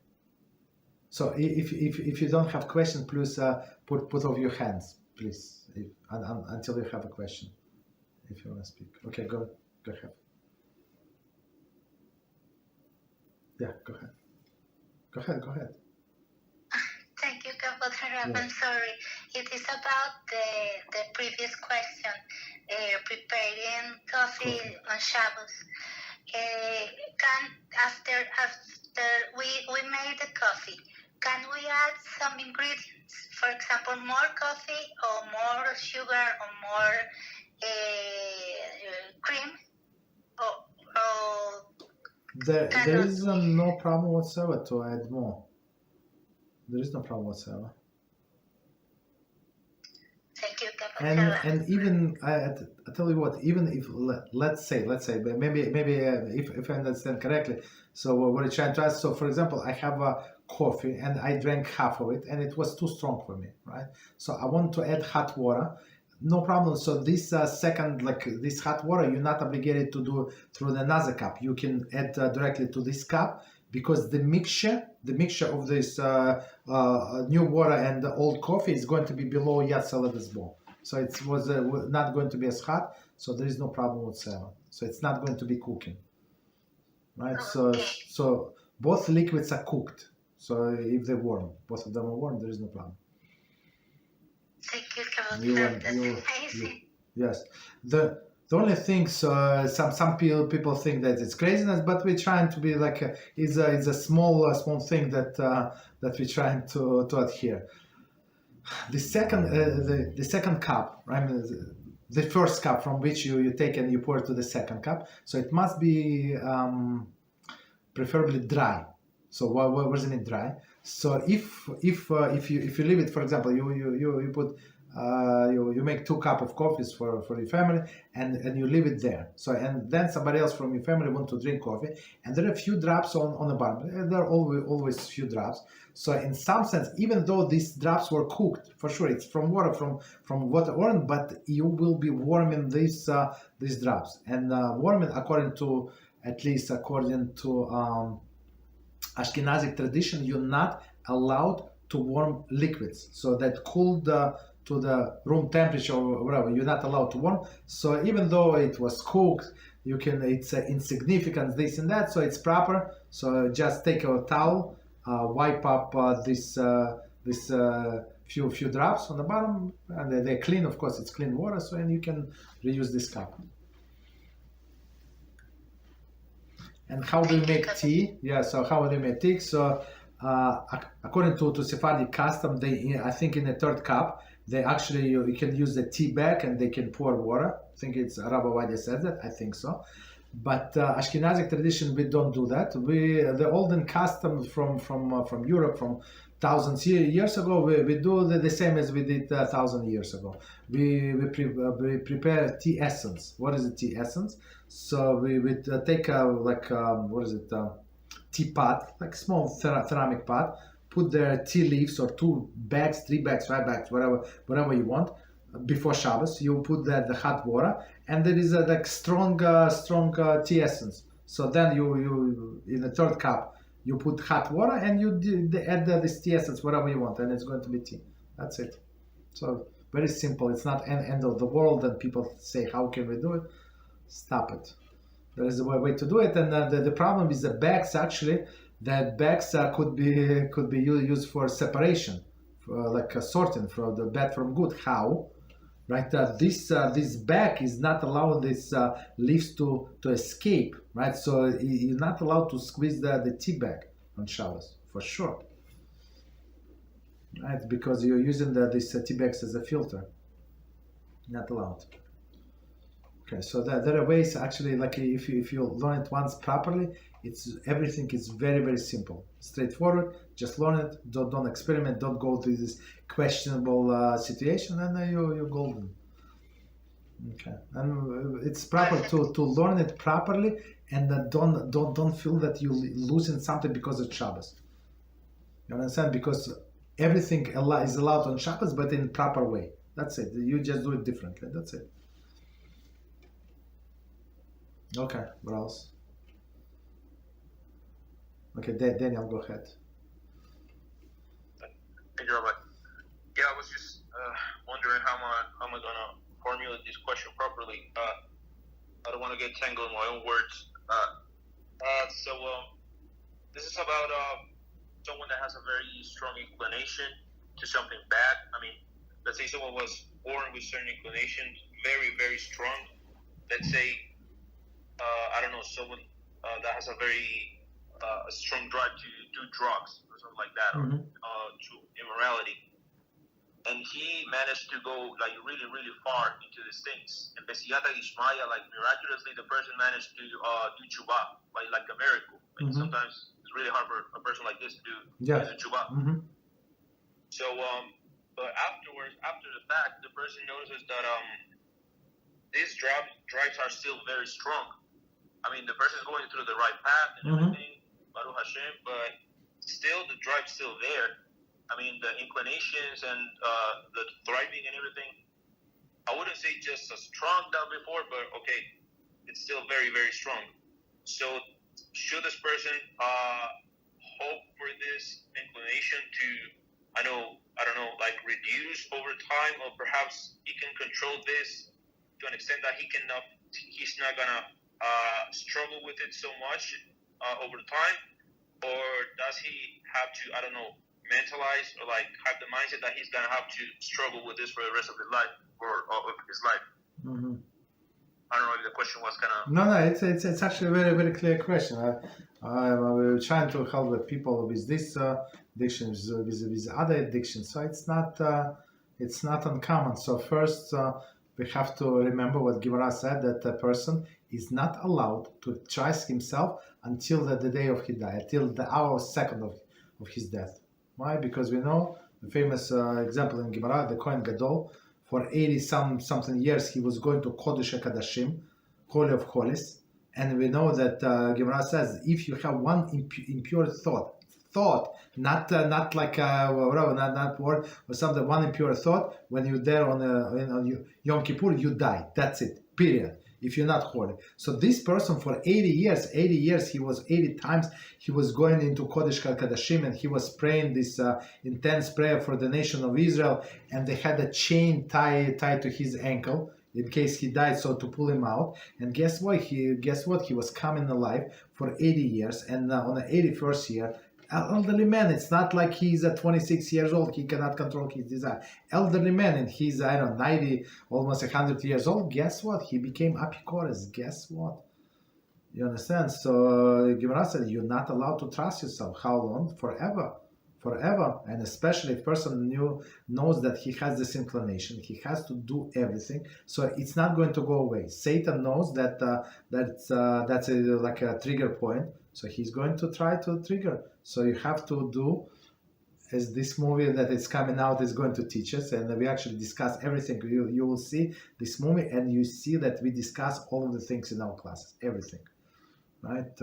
A: So if you don't have question, please put off your hands, please, until you have a question, if you want to speak. Okay, go ahead. Yeah, go ahead.
D: Thank you, Kabbalah.
A: Yeah.
D: I'm sorry. It is about the previous question, preparing coffee on Shabbos. After we made the coffee, can we add some ingredients? For example, more coffee or more sugar or more cream?
A: There is no problem whatsoever to add more. There is no problem whatsoever.
D: Thank you, Kabbalah.
A: And even I tell you what, even if let's say maybe if I understand correctly, so what I'm trying to ask. So for example, I have a coffee and I drank half of it and it was too strong for me, right? So I want to add hot water. No problem. So this second, like this hot water, you're not obligated to do through another cup. You can add directly to this cup, because the mixture of this new water and the old coffee is going to be below yad saladas bo. So it was not going to be as hot. So there is no problem whatsoever. So it's not going to be cooking, right?
D: Okay.
A: So both liquids are cooked. So if they're warm, both of them are warm, there is no problem.
D: Thank you, Kabbalah. That's amazing.
A: Yes. The only thing, some people think that it's craziness, but we're trying to be like it's a small thing that we're trying to adhere. The second cup, right? The first cup from which you take and you pour it to the second cup. So it must be preferably dry. So what does it mean dry? So if you leave it, for example, you put you make 2 cups of coffees for your family, and you leave it there. So, and then somebody else from your family want to drink coffee, and there are a few drops on the bottom. There are always few drops. So in some sense, even though these drops were cooked, for sure it's from water, from water warm, but you will be warming these drops. And warming, at least according to Ashkenazic tradition, you're not allowed to warm liquids. So that cooled to the room temperature or whatever, you're not allowed to warm. So even though it was cooked, it's insignificant, this and that, so it's proper. So just take a towel, wipe up this few drops on the bottom, and they're clean. Of course, it's clean water, so and you can reuse this cup. And how do you make tea? Yeah, so how do you make tea? So according to Sephardic custom, I think in the 3rd cup, they actually, you can use the tea bag and they can pour water. I think it's Rabbi said that, I think so. But Ashkenazic tradition, we don't do that. The olden custom from Europe, from thousands years ago, we do the same as we did 1,000 years ago. We prepare tea essence. What is the tea essence? So we take teapot, like small ceramic pot, put the tea leaves or 2 bags, 3 bags, 5 bags, whatever you want. Before Shabbos, you put the hot water, and there is a strong tea essence. So then you in the 3rd cup, you put hot water and you add this tea essence, whatever you want, and it's going to be tea. That's it. So very simple. It's not end of the world, and people say, how can we do it? Stop it. There is a way to do it, and the problem is the bags. Actually, that bags could be used for separation, for like sorting from the bad from good. How? Right, this bag is not allowing these leaves to escape, right? So you're not allowed to squeeze the tea bag on Shabbos, for sure, right? Because you're using these tea bags as a filter. Not allowed. Okay, so there are ways actually, like if you learn it once properly, everything is very, very simple, straightforward. Just learn it. Don't experiment. Don't go to this questionable situation, and you're golden. Okay, and it's proper to learn it properly, and don't feel that you're losing something because of Shabbos. You understand? Because everything is allowed on Shabbos, but in proper way. That's it. You just do it differently. That's it. Okay, what else? Okay, Daniel, go ahead.
C: Thank you, Rabbi. Yeah, I was just wondering how am I gonna formulate this question properly. I don't want to get tangled in my own words. So this is about someone that has a very strong inclination to something bad. I mean, let's say someone was born with certain inclinations, very, very strong. Let's say, I don't know, someone that has a very strong drive to do drugs or something like that, or to immorality. And he managed to go like really, really far into these things. And Besiyata Ishmaya, like miraculously, the person managed to do Teshuvah, like a miracle. Like sometimes it's really hard for a person like this to do Teshuvah. So, but afterwards, after the fact, the person notices that these drives are still very strong. I mean, the person is going through the right path and everything, Baruch Hashem, but still the drive's still there. I mean, the inclinations and the thriving and everything, I wouldn't say just as strong than before, but okay, it's still very, very strong. So should this person hope for this inclination to, I don't know, like reduce over time, or perhaps he can control this to an extent that he's not gonna struggle with it so much over time, or does he have to, I don't know, mentalize or like have the mindset that he's gonna have to struggle with this for the rest of his life or of his life? I don't know if the question was kind of.
A: No, it's actually a very, very clear question. We're trying to help the people with this addiction, with other addictions. So it's not uncommon. So first, we have to remember what Gemara said, that a person is not allowed to trust himself until the day of his death, until the hour second of his death. Why? Because we know The famous example in Gemara, the Kohen Gadol, for 80 something years, he was going to Kodesh HaKodashim, Holy of Holies, and we know that Gemara says if you have one impure thought, not like whatever, not word or something, one impure thought, when you're there on Yom Kippur, you die. That's it. Period. If you're not holy. So this person for 80 years, he was 80 times, he was going into Kodesh HaKodashim, and he was praying this intense prayer for the nation of Israel, and they had a chain tied to his ankle in case he died, so to pull him out. And guess what? He was coming alive for 80 years, and on the 81st year, elderly man, it's not like he's 26 years old, he cannot control his desire. Elderly man, and he's, 90, almost 100 years old, guess what? He became apikoros. Guess what? You understand? So Gemara said, you're not allowed to trust yourself. How long? Forever. And especially if person knows that he has this inclination, he has to do everything, so it's not going to go away. Satan knows that that's like a trigger point, so he's going to try to trigger. So you have to do as this movie that is coming out is going to teach us, and we actually discuss everything. You will see this movie, and you see that we discuss all of the things in our classes, everything, right?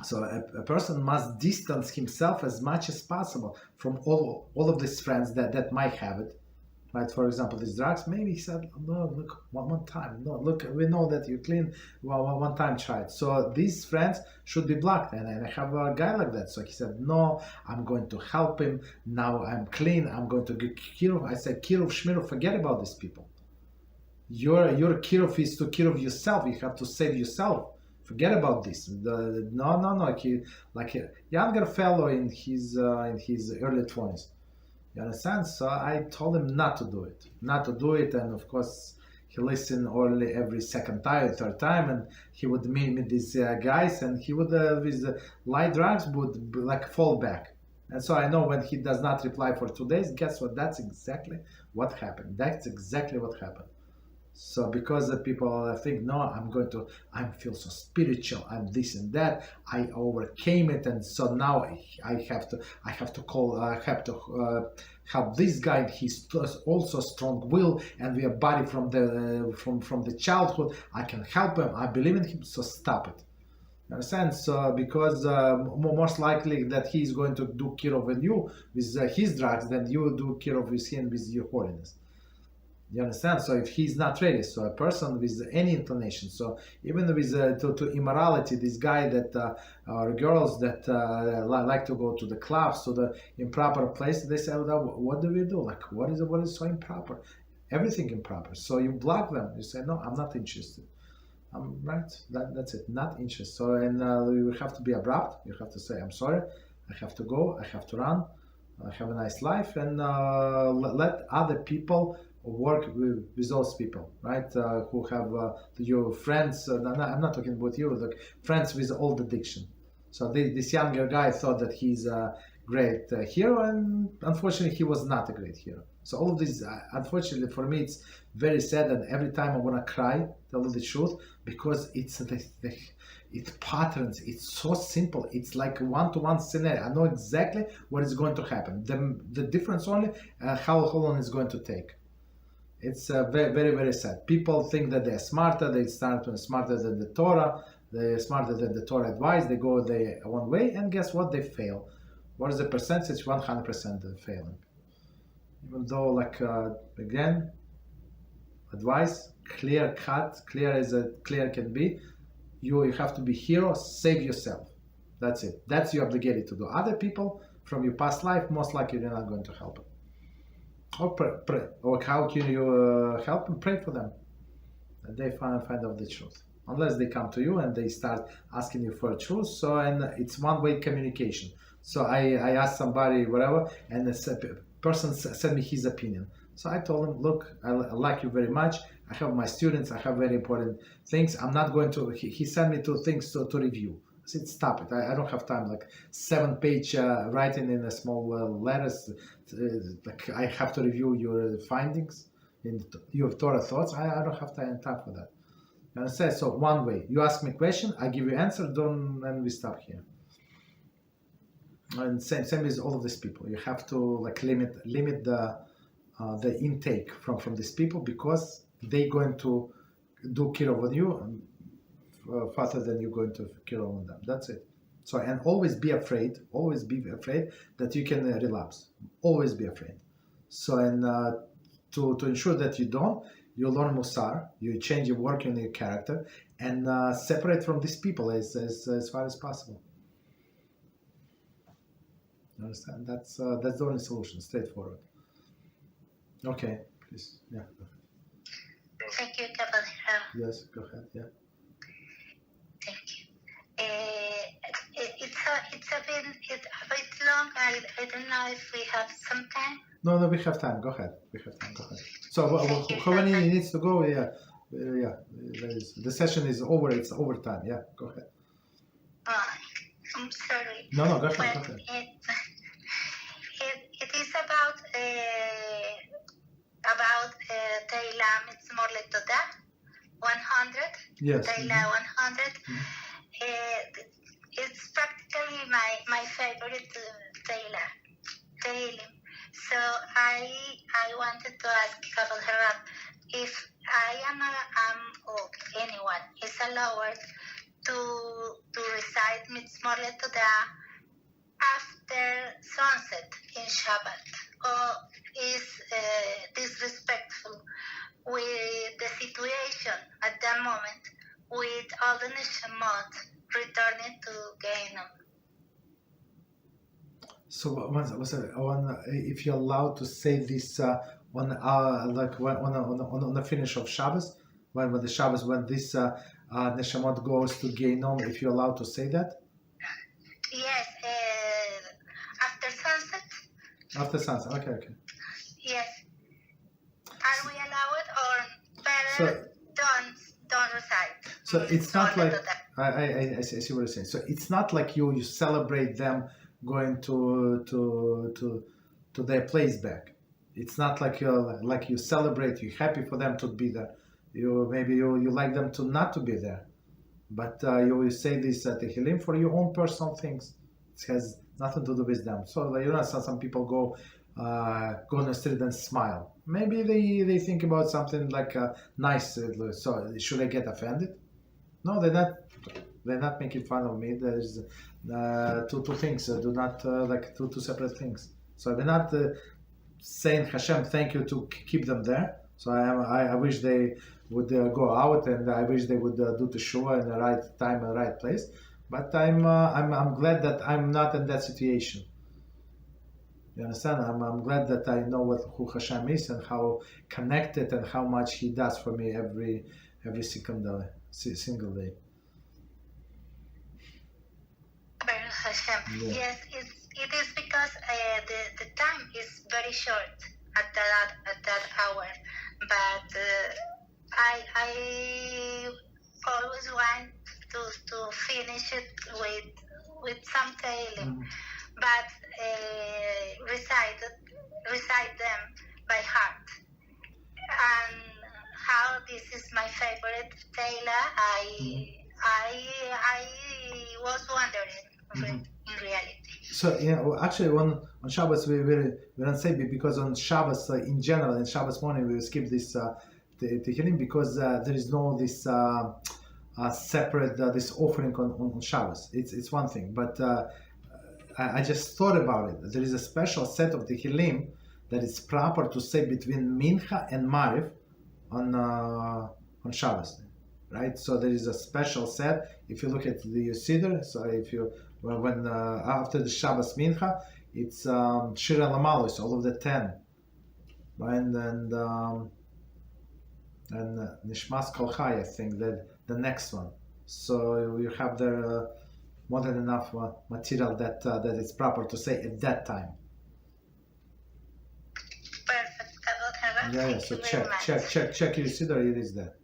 A: So a person must distance himself as much as possible from all of these friends that might have it, right? For example, these drugs, maybe he said, no, look, one time, no, look, we know that you clean, well, one time try it. So these friends should be blocked, and I have a guy like that. So he said, no, I'm going to help him, now I'm clean, I'm going to get Kirov. I said, Kirov, Shmirov, forget about these people. Your Kirov is to Kirov yourself, you have to save yourself. Forget about this. No. He, like a younger fellow in his early 20s. You understand? So I told him not to do it, and of course he listened only every second time, third time, and he would meet these guys, and he would with light drugs would like fall back. And so I know when he does not reply for 2 days, guess what? That's exactly what happened. So because the people think, no, I feel so spiritual, I'm this and that, I overcame it, and so now I have to help this guy. He's also strong will, and we are body from the childhood. I can help him. I believe in him. So stop it. You understand? So because most likely that he's going to do kirov with you with his drugs, than you do kirov with him with your holiness. You understand? So if he's not ready, so a person with any inclination, so even with to immorality, this guy that or girls that like to go to the clubs, to the improper place, they say, what do we do? Like, what is so improper? Everything improper. So you block them. You say, no, I'm not interested. Right? That's it. Not interested. So and you have to be abrupt. You have to say, I'm sorry. I have to go. I have to run. I have a nice life, and let other people work with those people, right? Who have your friends. I'm not talking about you, like friends with old addiction. So this younger guy thought that he's a great hero, and unfortunately he was not a great hero. So all of this, unfortunately for me, it's very sad, and every time I want to cry, tell the truth, because it's patterns. It's so simple. It's like one-to-one scenario. I know exactly what is going to happen. The difference only how long it's going to take. It's very, very, very sad. People think that they're smarter. They start smarter than the Torah. They're smarter than the Torah advice. They go their one way, and guess what? They fail. What is the percentage? 100% failing. Even though, like again, advice, clear cut, clear as clear can be. You have to be hero. Save yourself. That's it. That's you obligated to do. Other people from your past life, most likely you're not going to help them. Or pray. Or how can you help them? Pray for them. And they find out the truth. Unless they come to you and they start asking you for truth. So, and it's one-way communication. So I asked somebody, whatever, and the person sent me his opinion. So I told him, look, I like you very much. I have my students. I have very important things. I'm not going to, he sent me 2 things to review. I said, stop it. I don't have time. Like 7-page writing in a small letters. Like I have to review your findings, in your Torah thoughts. I don't have time for that. And I said, so one way. You ask me a question, I give you answer, and we stop here. And same as all of these people. You have to like limit the intake from these people, because they're going to do kill on you faster than you're going to kill on them. That's it. So, and always be afraid that you can relapse. Always be afraid. So, and to ensure that you don't, you learn Musar, you change your work in your character, and separate from these people as far as possible. You understand? That's the only solution, straightforward. Okay, please. Yeah.
D: Thank you, Kabbalah.
A: Yes, go ahead. Yeah.
D: Thank you. It's a bit long. I don't know if we have some time.
A: No, we have time. Go ahead. We have time. Go ahead. So, how many needs to go? Yeah, yeah. The session is over. It's overtime. Yeah, go ahead.
D: I'm sorry.
A: No, go ahead. Go ahead.
D: It is about Tehillim. It's more like Todah 100.
A: Yes.
D: Tehillim 100. It's practically my favorite Tehillim. So I wanted to ask Kabbalah if I am or anyone is allowed to recite Mitzvot Todah after sunset in Shabbat, or is disrespectful with the situation at that moment, with all the neshamot returning to Gehinnom.
A: So, if you're allowed to say this on the finish of Shabbos, when the Shabbos, when this neshamot goes to Gehinnom, if you're allowed to say that?
D: Yes, after sunset.
A: After sunset, okay.
D: Yes. Are we allowed, or better don't recite?
A: So it's not like I see what you're saying. So it's not like you celebrate them going to their place back. It's not like you celebrate. You're happy for them to be there. You like them to not to be there, but you will say this Tehillim for your own personal things. It has nothing to do with them. So some people go on the street and smile. Maybe they think about something like nice. So should I get offended? No, they're not making fun of me. There's two things. Do not like two separate things. So they're not saying Hashem thank you to keep them there. So I wish they would go out, and I wish they would do Teshuvah in the right time and right place. But I'm glad that I'm not in that situation. You understand? I'm glad that I know who Hashem is and how connected and how much He does for me every single day.
D: Hashem.
A: Yeah.
D: Yes, it is because the time is very short at that hour, but I always want to finish it with some Tehillim, but recite them by heart. And how this is my favorite Tehillah, I was wondering in reality.
A: So actually, on Shabbos we don't say, because on Shabbos in general, in Shabbos morning we skip this Tehillim, because there is no this separate this offering on Shabbos. It's one thing, but I just thought about it. There is a special set of Tehillim that is proper to say between Mincha and Mariv on Shabbos, right? So there is a special set. If you look at the Siddur, so if you when after the Shabbos Mincha, it's Shir Alamalos, all of the 10, right? And Nishmas Kol Chai, I think that the next one. So you have there more than enough material that it's proper to say at that time.
D: Perfect.
A: Yeah. So check your Siddur. It is there.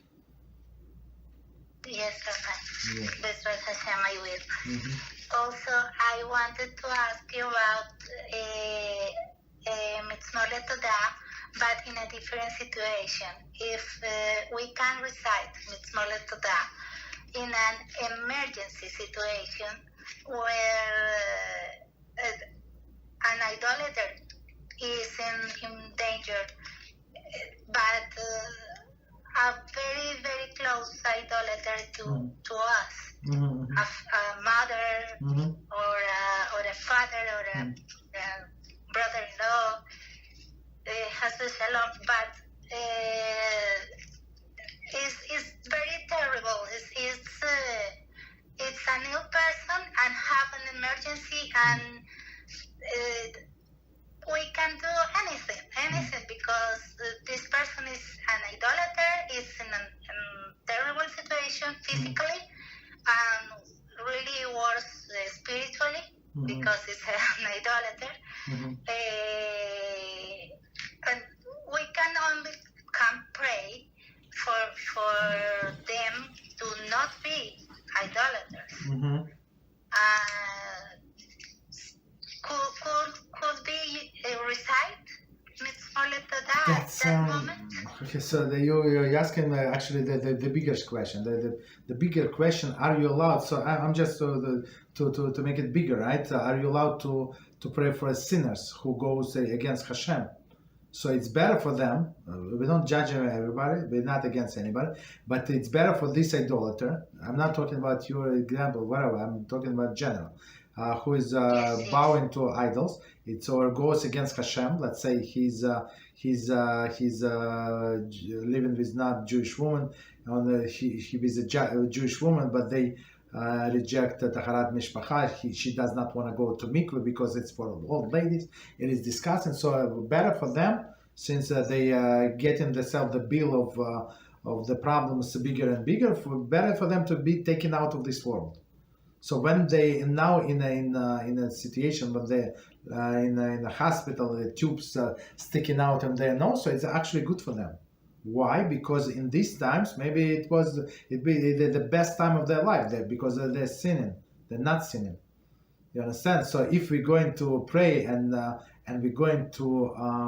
D: Yes, Rabbi.
A: Yeah.
D: Beezrat Hashem, I will. Also, I wanted to ask you about Mitzvot Todah, but in a different situation. If we can recite Mitzvot Todah in an emergency situation where an idolater is in danger, but a very, very close idolater to us, a mother or a father or a brother-in-law, has the shalom, but it's very terrible. It's a new person and have an emergency, and we can do anything because this person is an idolater, is in a terrible situation physically and really worse spiritually because it's an idolater. And we can only pray for them to not be idolaters. Could be a recite Mitzvot at that moment?
A: Okay, so you're asking actually the biggest question. The bigger question: are you allowed? So I'm just to make it bigger, right? Are you allowed to pray for sinners who goes against Hashem? So it's better for them. We don't judge everybody. We're not against anybody. But it's better for this idolater. I'm not talking about your example, whatever. I'm talking about general. Who is bowing to idols. It's or goes against Hashem. Let's say he's living with not Jewish woman. He was a Jewish woman, but they reject Taharat Mishpacha. She does not want to go to mikveh because it's for old ladies. It is disgusting. So better for them, since they getting themselves the bill of the problems bigger and bigger. Better for them to be taken out of this world. So when they now in a situation when they in a hospital, the tubes sticking out in their nose, so it's actually good for them. Why? Because in these times, maybe it'd be the best time of their life there, because they're sinning, they're not sinning. You understand? So if we're going to pray and we're going to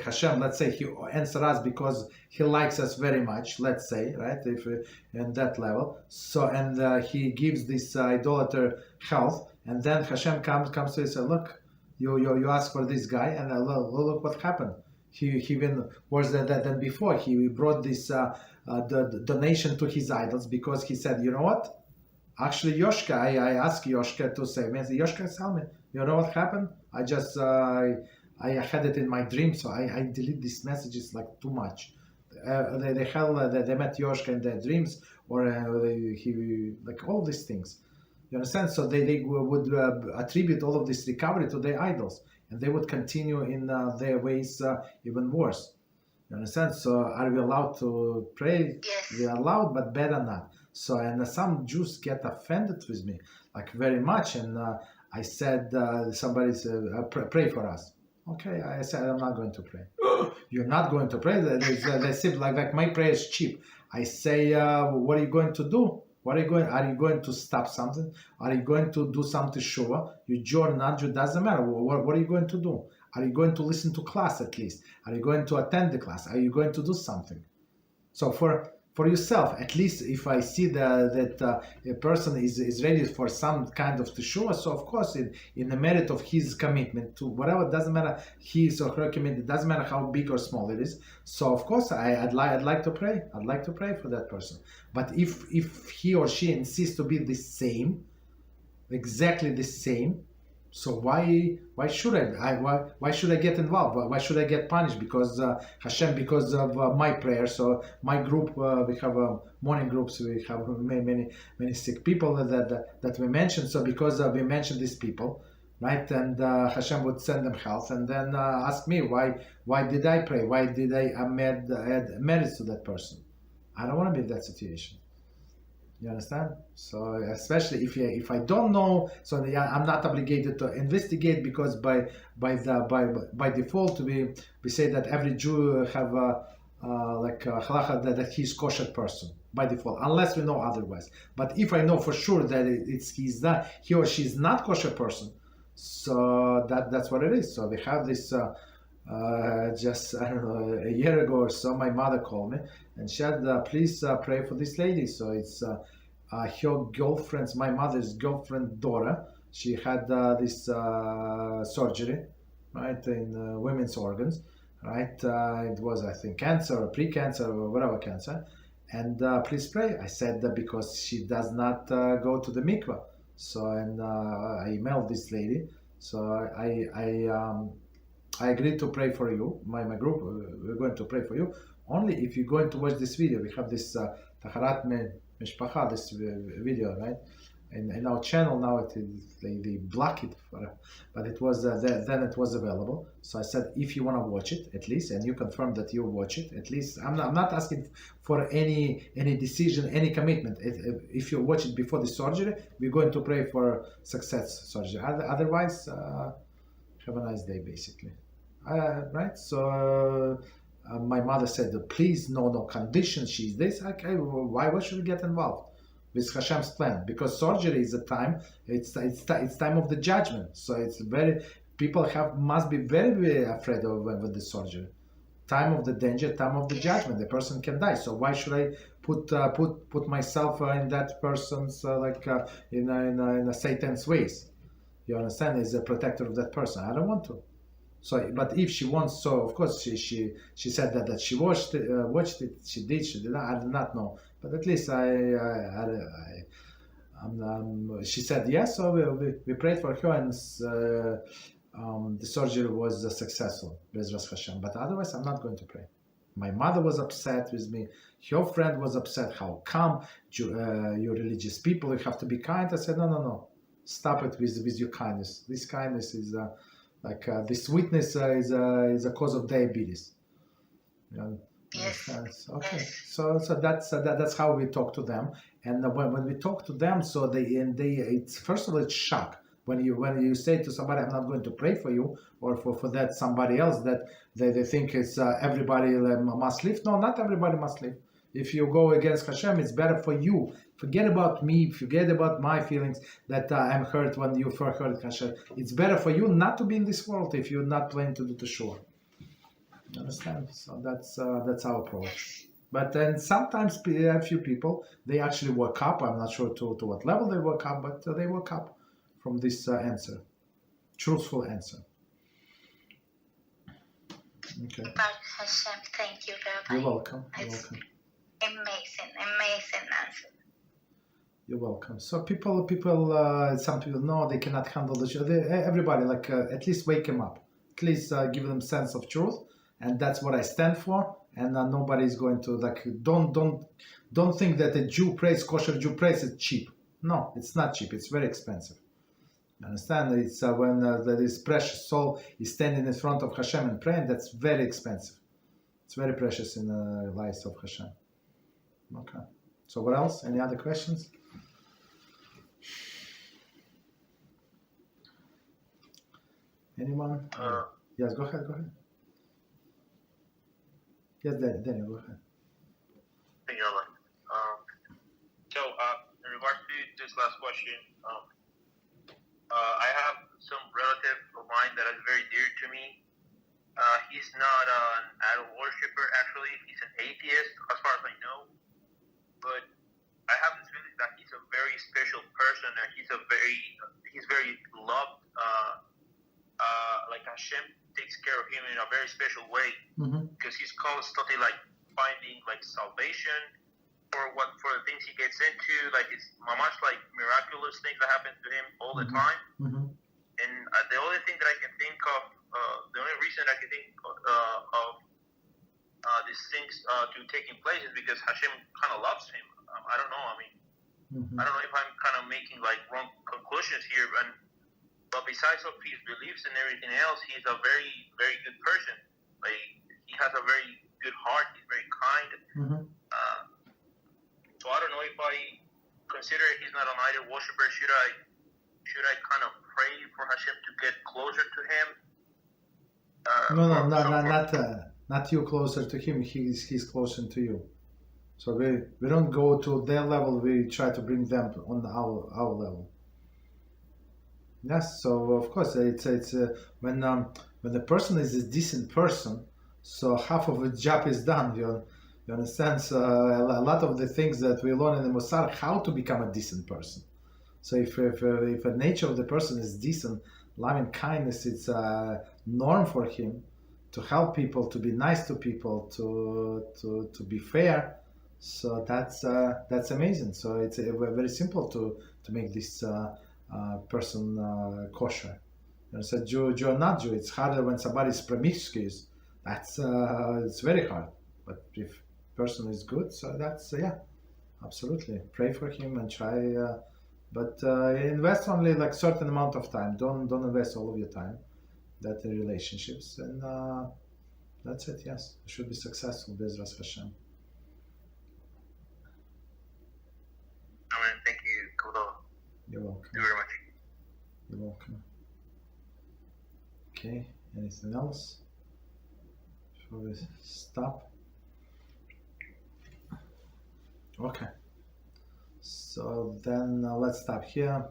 A: Hashem, let's say he answers us because he likes us very much, let's say, right? If in that level, so and he gives this idolater health, and then Hashem comes to us and says, look, you asked for this guy, and look what happened. He even worse than before. He brought this the donation to his idols because he said, you know what? Actually, Yoshka, I asked Yoshka to say, Yoshka, tell me, you know what happened? I just I had it in my dream, so I delete these messages like too much. They met Yoshka in their dreams, or he like all these things. You understand? So they would attribute all of this recovery to their idols, and they would continue in their ways even worse. You understand? So are we allowed to pray?
D: Yes.
A: We are allowed, but better not. So and some Jews get offended with me, like very much, and I said somebody said pray for us. Okay, I said I'm not going to pray. You're not going to pray? They said like my prayer is cheap. I say, what are you going to do? Are you going to stop something? Are you going to do some Teshuvah? You Jew or not Jew, doesn't matter. What are you going to do? Are you going to listen to class at least? Are you going to attend the class? Are you going to do something? So for yourself, at least if I see that a person is ready for some kind of Teshuvah, so of course in the merit of his commitment to whatever, doesn't matter his or her commitment, doesn't matter how big or small it is. So of course I'd like to pray. I'd like to pray for that person. But if he or she insists to be the same, exactly the same, so why should why should I get involved? Why should I get punished? Because Hashem, because of my prayer. So my group, we have morning groups. We have many sick people that we mentioned. So because we mentioned these people, right? And Hashem would send them health, and then ask me why did I pray? Why did I add merits to that person? I don't want to be in that situation. You understand? So especially if I don't know, so I'm not obligated to investigate, because by default we say that every Jew have like Halachah that he's kosher person by default, unless we know otherwise. But if I know for sure that he or she is not kosher person, so that's what it is. So we have this. Just I don't know, a year ago or so, my mother called me and she said, "Please pray for this lady." So it's her girlfriend's, my mother's girlfriend daughter, she had this surgery, right, in women's organs, right? It was, I think, cancer or pre-cancer or whatever cancer. And please pray. I said that because she does not go to the mikvah. So, and I emailed this lady. So I agreed to pray for you. My group, we're going to pray for you. Only if you're going to watch this video. We have this Taharat Mishpacha, this video, right? In our channel now, they block it, but it was then it was available. So I said, if you want to watch it, at least, and you confirm that you watch it, at least. I'm not asking for any decision, any commitment. If you watch it before the surgery, we're going to pray for success surgery. Otherwise, have a nice day, basically. Right? So my mother said, please, no conditions. She's this. Okay, why should we get involved with Hashem's plan? Because surgery is a time, it's time of the judgment. So it's very, people must be very, very afraid of with the surgery. Time of the danger, time of the judgment. The person can die. So why should I put myself in that person's in a Satan's ways? You understand? As a protector of that person. I don't want to. So, but if she wants, so of course she said that she watched it. She did not. I did not know. But at least she said yes. So we prayed for her, and the surgery was successful, Beezrat HaShem. But otherwise, I'm not going to pray. My mother was upset with me. Her friend was upset. How come you religious people, you have to be kind? I said, no. Stop it with your kindness. This kindness is this sweetness is a cause of diabetes.
D: Yes.
A: Okay. So that's how we talk to them. And when we talk to them, so it's first of all, it's shock when you say to somebody, I'm not going to pray for you, or for that somebody else, that they think it's everybody must live. No, not everybody must live. If you go against Hashem, it's better for you. Forget about me. Forget about my feelings that I'm hurt when you first heard Hashem. It's better for you not to be in this world if you're not planning to do Teshuvah. You understand? So that's our approach. But then sometimes a few people, they actually woke up. I'm not sure to what level they woke up, but they woke up from this answer, truthful answer. Okay.
D: Hashem, thank you, Rabbi.
A: You're welcome. You're welcome.
D: Amazing answer.
A: You're welcome. So people, some people know they cannot handle the truth. Everybody, at least wake them up. At least give them sense of truth, and that's what I stand for. And nobody's going to don't think that a Jew prays, kosher Jew prays is cheap. No, it's not cheap. It's very expensive. You understand? It's when this precious soul is standing in front of Hashem and praying. That's very expensive. It's very precious in the lives of Hashem. Okay. So what else? Any other questions? Anyone? Yes, go ahead. Yes, Daniel, go ahead.
C: Thank you, Rabbi. So, in regards to this last question, I have some relative of mine that is very dear to me. He's not an idol worshiper, actually. He's an atheist, as far as I know. But I have this feeling that he's a very special person, and he's very loved. Like Hashem takes care of him in a very special way, because he's constantly finding salvation for the things he gets into. It's much miraculous things that happen to him all the time. And the only thing that I can think of, the only reason I can think of these things to taking place is because Hashem kind of loves him. I don't know. I mean, I don't know if I'm kind of making wrong conclusions here, but besides of his beliefs and everything else, he's a very, very good person. He has a very good heart. He's very kind. So I don't know if I consider he's not an idol worshiper. Should I kind of pray for Hashem to get closer to him?
A: Not you closer to him. He's closer to you. So we don't go to their level. We try to bring them on our level. Yes, so of course it's when the person is a decent person, so half of the job is done. You You understand? So a lot of the things that we learn in the Musar, how to become a decent person. So if a nature of the person is decent, loving kindness, it's a norm for him to help people, to be nice to people, to be fair. So that's amazing. So it's very simple to make this person kosher. So Jew or not Jew, it's harder when somebody is promiscuous. That's it's very hard. But if person is good, so that's absolutely pray for him and try. But invest only like certain amount of time. Don't invest all of your time. That in relationships, and that's it. Yes, it should be successful. Beezrat HaShem.
C: Amen. Thank you, Khallah.
A: You're welcome.
C: Thank you very much.
A: You're welcome. Okay. Anything else before we stop? Okay. So then let's stop here.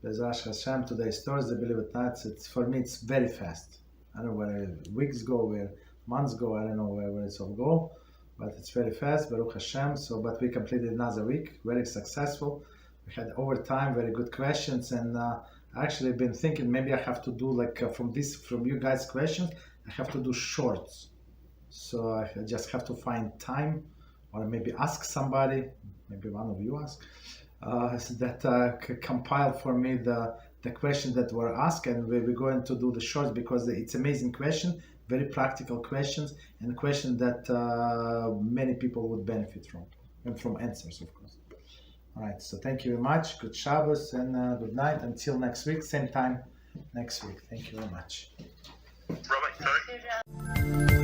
A: Beezrat HaShem, today's Thursday, believe it or not, it's for me it's very fast. I don't know where weeks go, where months go, I don't know where it's all go, but it's very fast, Baruch Hashem. So, but we completed another week, very successful. We had overtime, very good questions, and I actually been thinking maybe I have to do like from you guys' questions, I have to do shorts. So I just have to find time, or maybe ask somebody, maybe one of you ask, that compile for me the questions that were asked, and we're going to do the shorts because it's amazing question, very practical questions, and questions that many people would benefit from, and from answers, of course. All right, so thank you very much. Good Shabbos and good night. Until next week, same time next week. Thank you very much.
C: Rabbi, sorry.